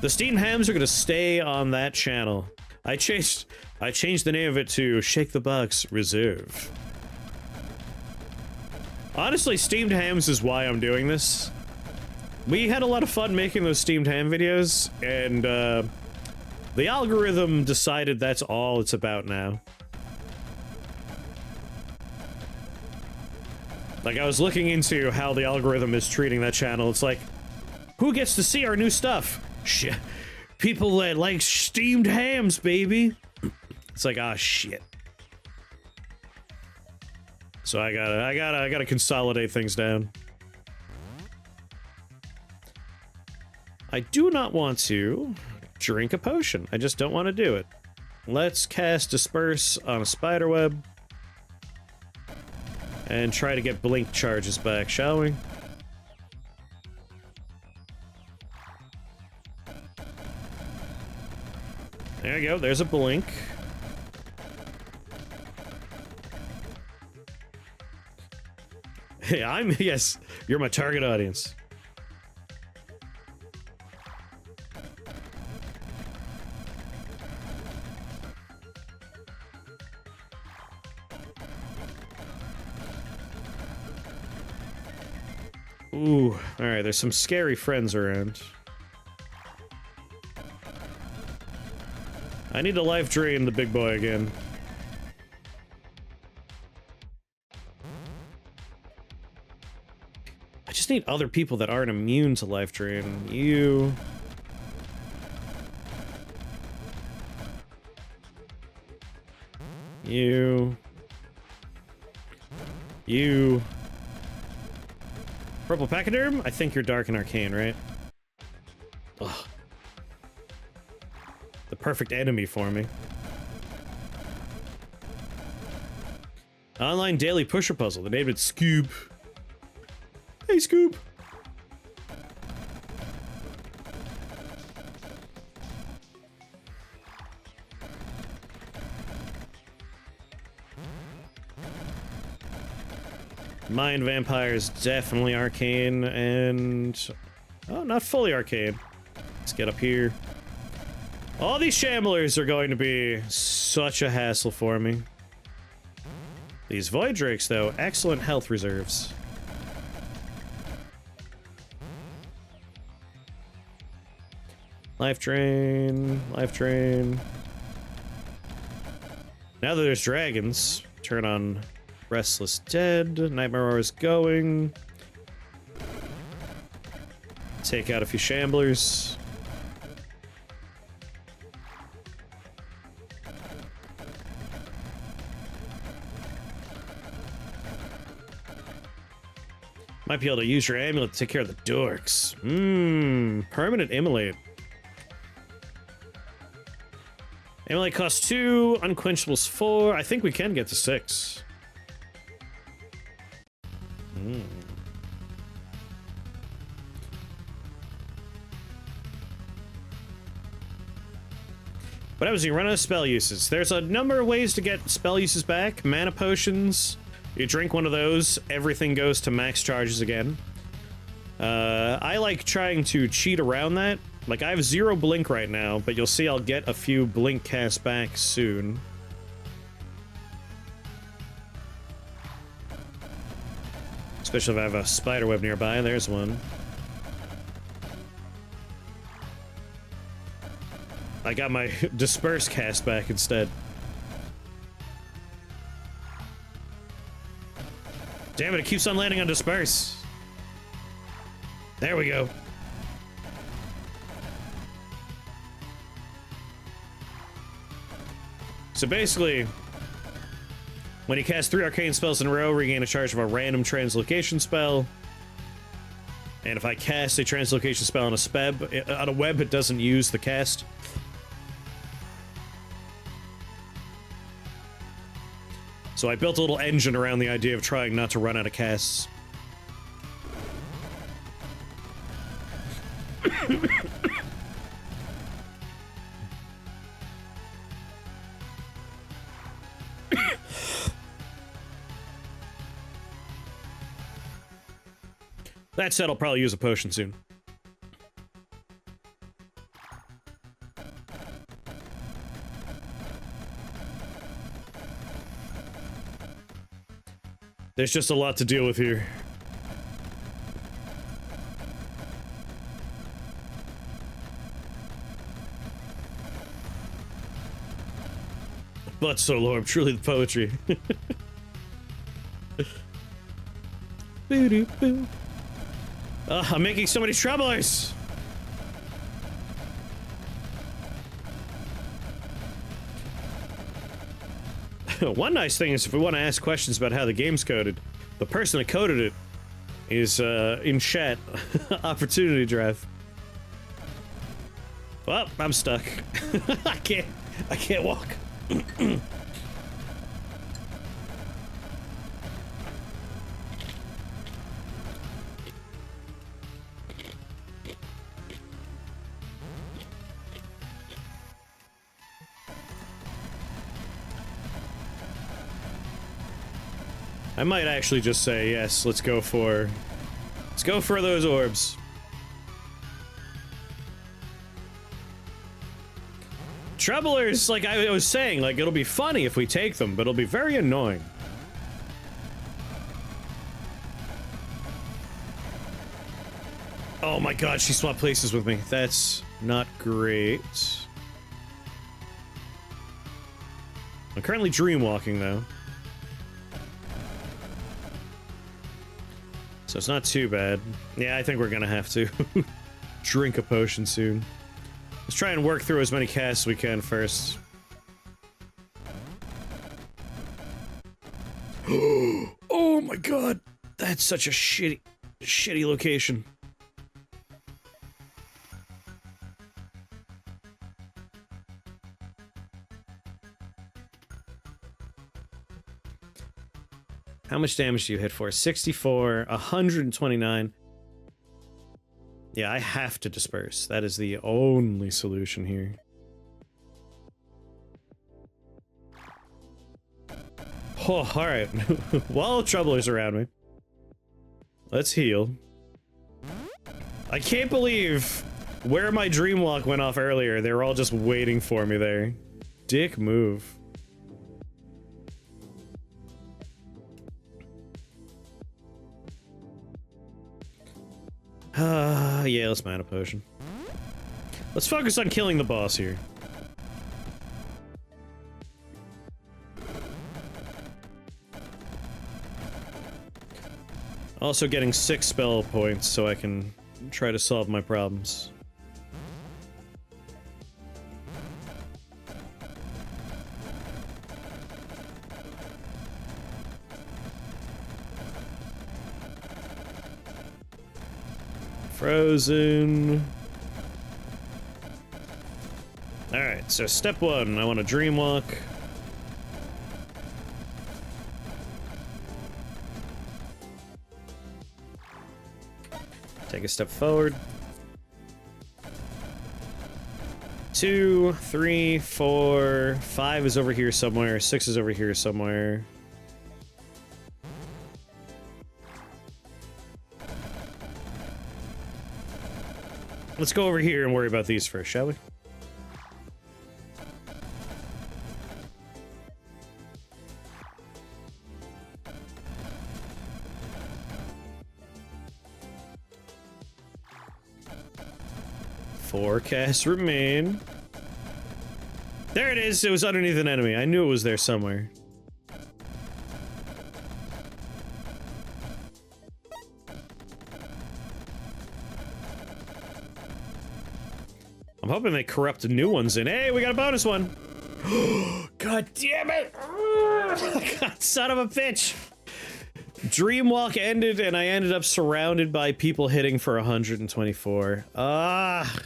The Steamed Hams are gonna stay on that channel. I changed the name of it to Shake the Box Reserve. Honestly, Steamed Hams is why I'm doing this. We had a lot of fun making those Steamed Ham videos, and the algorithm decided that's all it's about now. Like, I was looking into how the algorithm is treating that channel. It's like, who gets to see our new stuff? Shit. People that like steamed hams, baby. It's like, ah, shit. So I gotta consolidate things down. I do not want to drink a potion. I just don't want to do it. Let's cast Disperse on a spiderweb. And try to get blink charges back, shall we? There you go, there's a blink. Hey, yes, you're my target audience. Ooh, alright, there's some scary friends around. I need to life drain the big boy again. I just need other people that aren't immune to life drain. You... You... Purple Pachyderm? I think you're Dark and Arcane, right? Ugh. The perfect enemy for me. Online daily pusher puzzle. They named it Scoop. Hey, Scoop! Mind Vampires, definitely Arcane, and... oh, not fully Arcane. Let's get up here. All these Shamblers are going to be such a hassle for me. These Void Drakes, though, excellent health reserves. Life Drain, Life Drain. Now that there's dragons, turn on Restless Dead, Nightmare Aura is going. Take out a few Shamblers. Might be able to use your amulet to take care of the dorks. Permanent Immolate. Immolate costs 2, Unquenchables 4. I think we can get to 6. What happens when you run out of spell uses? There's a number of ways to get spell uses back. Mana potions. You drink one of those, everything goes to max charges again. I like trying to cheat around that. Like, I have 0 blink right now, but you'll see I'll get a few blink casts back soon. Especially if I have a spiderweb nearby. There's one. I got my Disperse cast back instead. Damn it, it keeps on landing on Disperse. There we go. So basically, when you cast 3 arcane spells in a row, regain a charge of a random translocation spell. And if I cast a translocation spell on a web, it doesn't use the cast. So I built a little engine around the idea of trying not to run out of casts. That said, I'll probably use a potion soon. There's just a lot to deal with here. But so Lord, truly the poetry. I'm making so many troublers! One nice thing is if we want to ask questions about how the game's coded, the person that coded it is in chat. Opportunity drive. Well, I'm stuck. I can't walk. I might actually just say, yes, let's go for those orbs. Troublers, like I was saying, like it'll be funny if we take them, but it'll be very annoying. Oh my god, she swapped places with me. That's not great. I'm currently dreamwalking though. So it's not too bad. Yeah, I think we're gonna have to drink a potion soon. Let's try and work through as many casts as we can first. Oh my god! That's such a shitty location. How much damage do you hit for? 64, 129. Yeah, I have to disperse. That is the only solution here. Oh, alright. While Troubler's around me, let's heal. I can't believe where my dream walk went off earlier. They were all just waiting for me there. Dick move. Yeah, let's mana potion. Let's focus on killing the boss here. Also getting 6 spell points so I can try to solve my problems. Frozen. Alright, so step 1, I want to dream walk. Take a step forward. 2, 3, 4, 5 is over here somewhere, 6 is over here somewhere. Let's go over here and worry about these first, shall we? Four casts remain. There it is! It was underneath an enemy. I knew it was there somewhere. I'm hoping they corrupt new ones in. Hey, we got a bonus one! God damn it! God, son of a bitch! Dreamwalk ended and I ended up surrounded by people hitting for 124. Ah!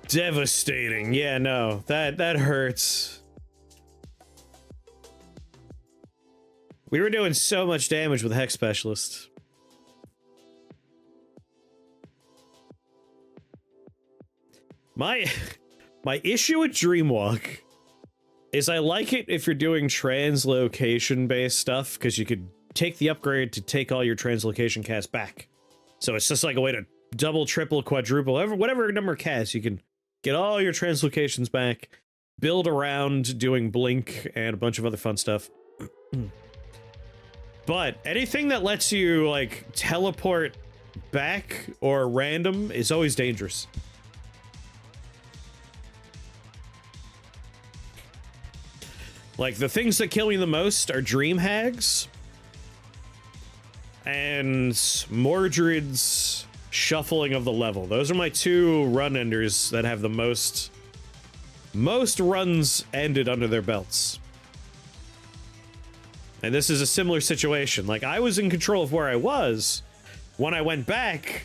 Devastating. Yeah, no. That hurts. We were doing so much damage with Hex Specialist. My my issue with Dreamwalk is I like it if you're doing translocation based stuff, because you could take the upgrade to take all your translocation casts back. So it's just like a way to double, triple, quadruple, whatever number of casts, you can get all your translocations back, build around doing blink and a bunch of other fun stuff. But anything that lets you like teleport back or random is always dangerous. Like, the things that kill me the most are Dream Hags and Mordred's Shuffling of the Level. Those are my two run enders that have the most runs ended under their belts. And this is a similar situation. Like, I was in control of where I was. When I went back,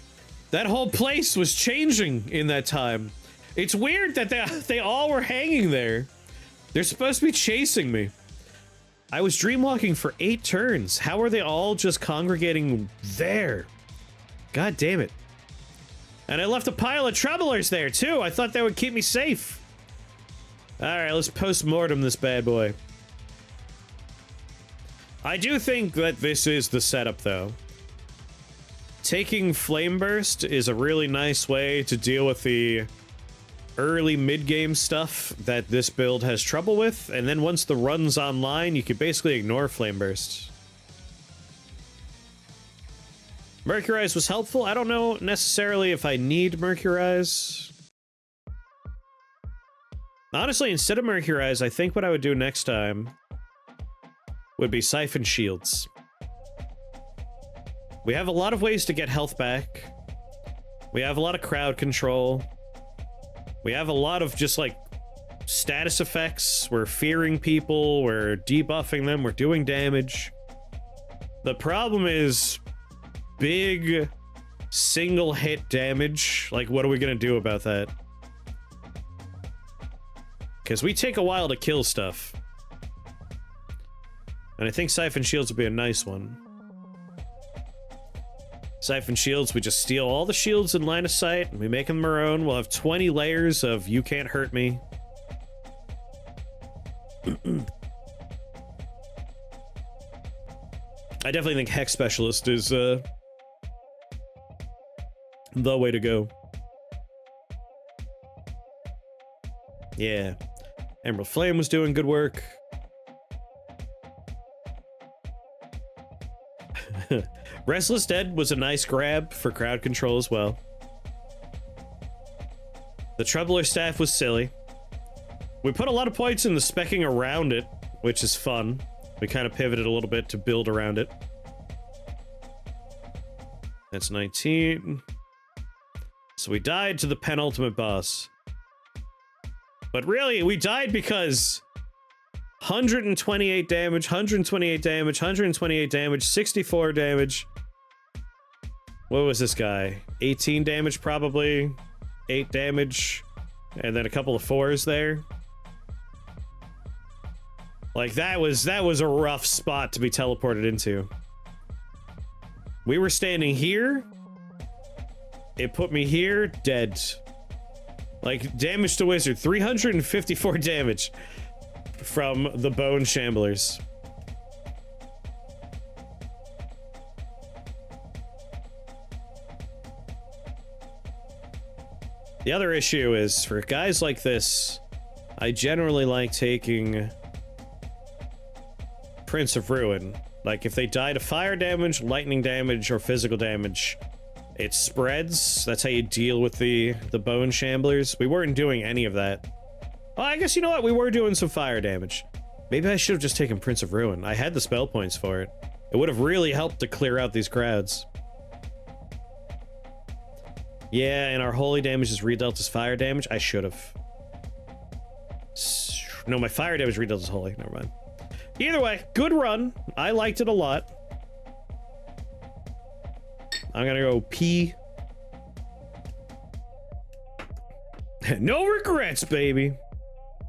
that whole place was changing in that time. It's weird that they all were hanging there. They're supposed to be chasing me. I was dreamwalking for 8 turns. How are they all just congregating there? God damn it. And I left a pile of troublers there, too. I thought that would keep me safe. Alright, let's post-mortem this bad boy. I do think that this is the setup, though. Taking Flame Burst is a really nice way to deal with the early mid-game stuff that this build has trouble with, and then once the run's online, you can basically ignore Flame Burst. Mercurize was helpful. I don't know necessarily if I need Mercurize. Honestly, instead of Mercurize, I think what I would do next time would be Siphon Shields. We have a lot of ways to get health back. We have a lot of crowd control. We have a lot of just, like, status effects. We're fearing people, we're debuffing them, we're doing damage. The problem is big single hit damage. Like, what are we gonna do about that? Because we take a while to kill stuff. And I think Siphon Shields would be a nice one. Siphon Shields, we just steal all the shields in line of sight, and we make them our own. We'll have 20 layers of you can't hurt me. I definitely think Hex Specialist is the way to go. Yeah. Emerald Flame was doing good work. Restless Dead was a nice grab for crowd control as well. The Troubler Staff was silly. We put a lot of points in the specking around it, which is fun. We kind of pivoted a little bit to build around it. That's 19. So we died to the penultimate boss. But really, we died because 128 damage, 128 damage, 128 damage, 64 damage. What was this guy? 18 damage probably, 8 damage, and then a couple of 4s there. Like, that was a rough spot to be teleported into. We were standing here. It put me here, dead. Like, damage to wizard, 354 damage from the Bone Shamblers. The other issue is, for guys like this, I generally like taking Prince of Ruin. Like, if they die to fire damage, lightning damage, or physical damage, it spreads. That's how you deal with the Bone Shamblers. We weren't doing any of that. Oh, I guess, you know what? We were doing some fire damage. Maybe I should have just taken Prince of Ruin. I had the spell points for it. It would have really helped to clear out these crowds. Yeah, and our holy damage is redealt as fire damage. I should have. No, my fire damage redealt as holy. Never mind. Either way, good run. I liked it a lot. I'm gonna go pee. No regrets, baby.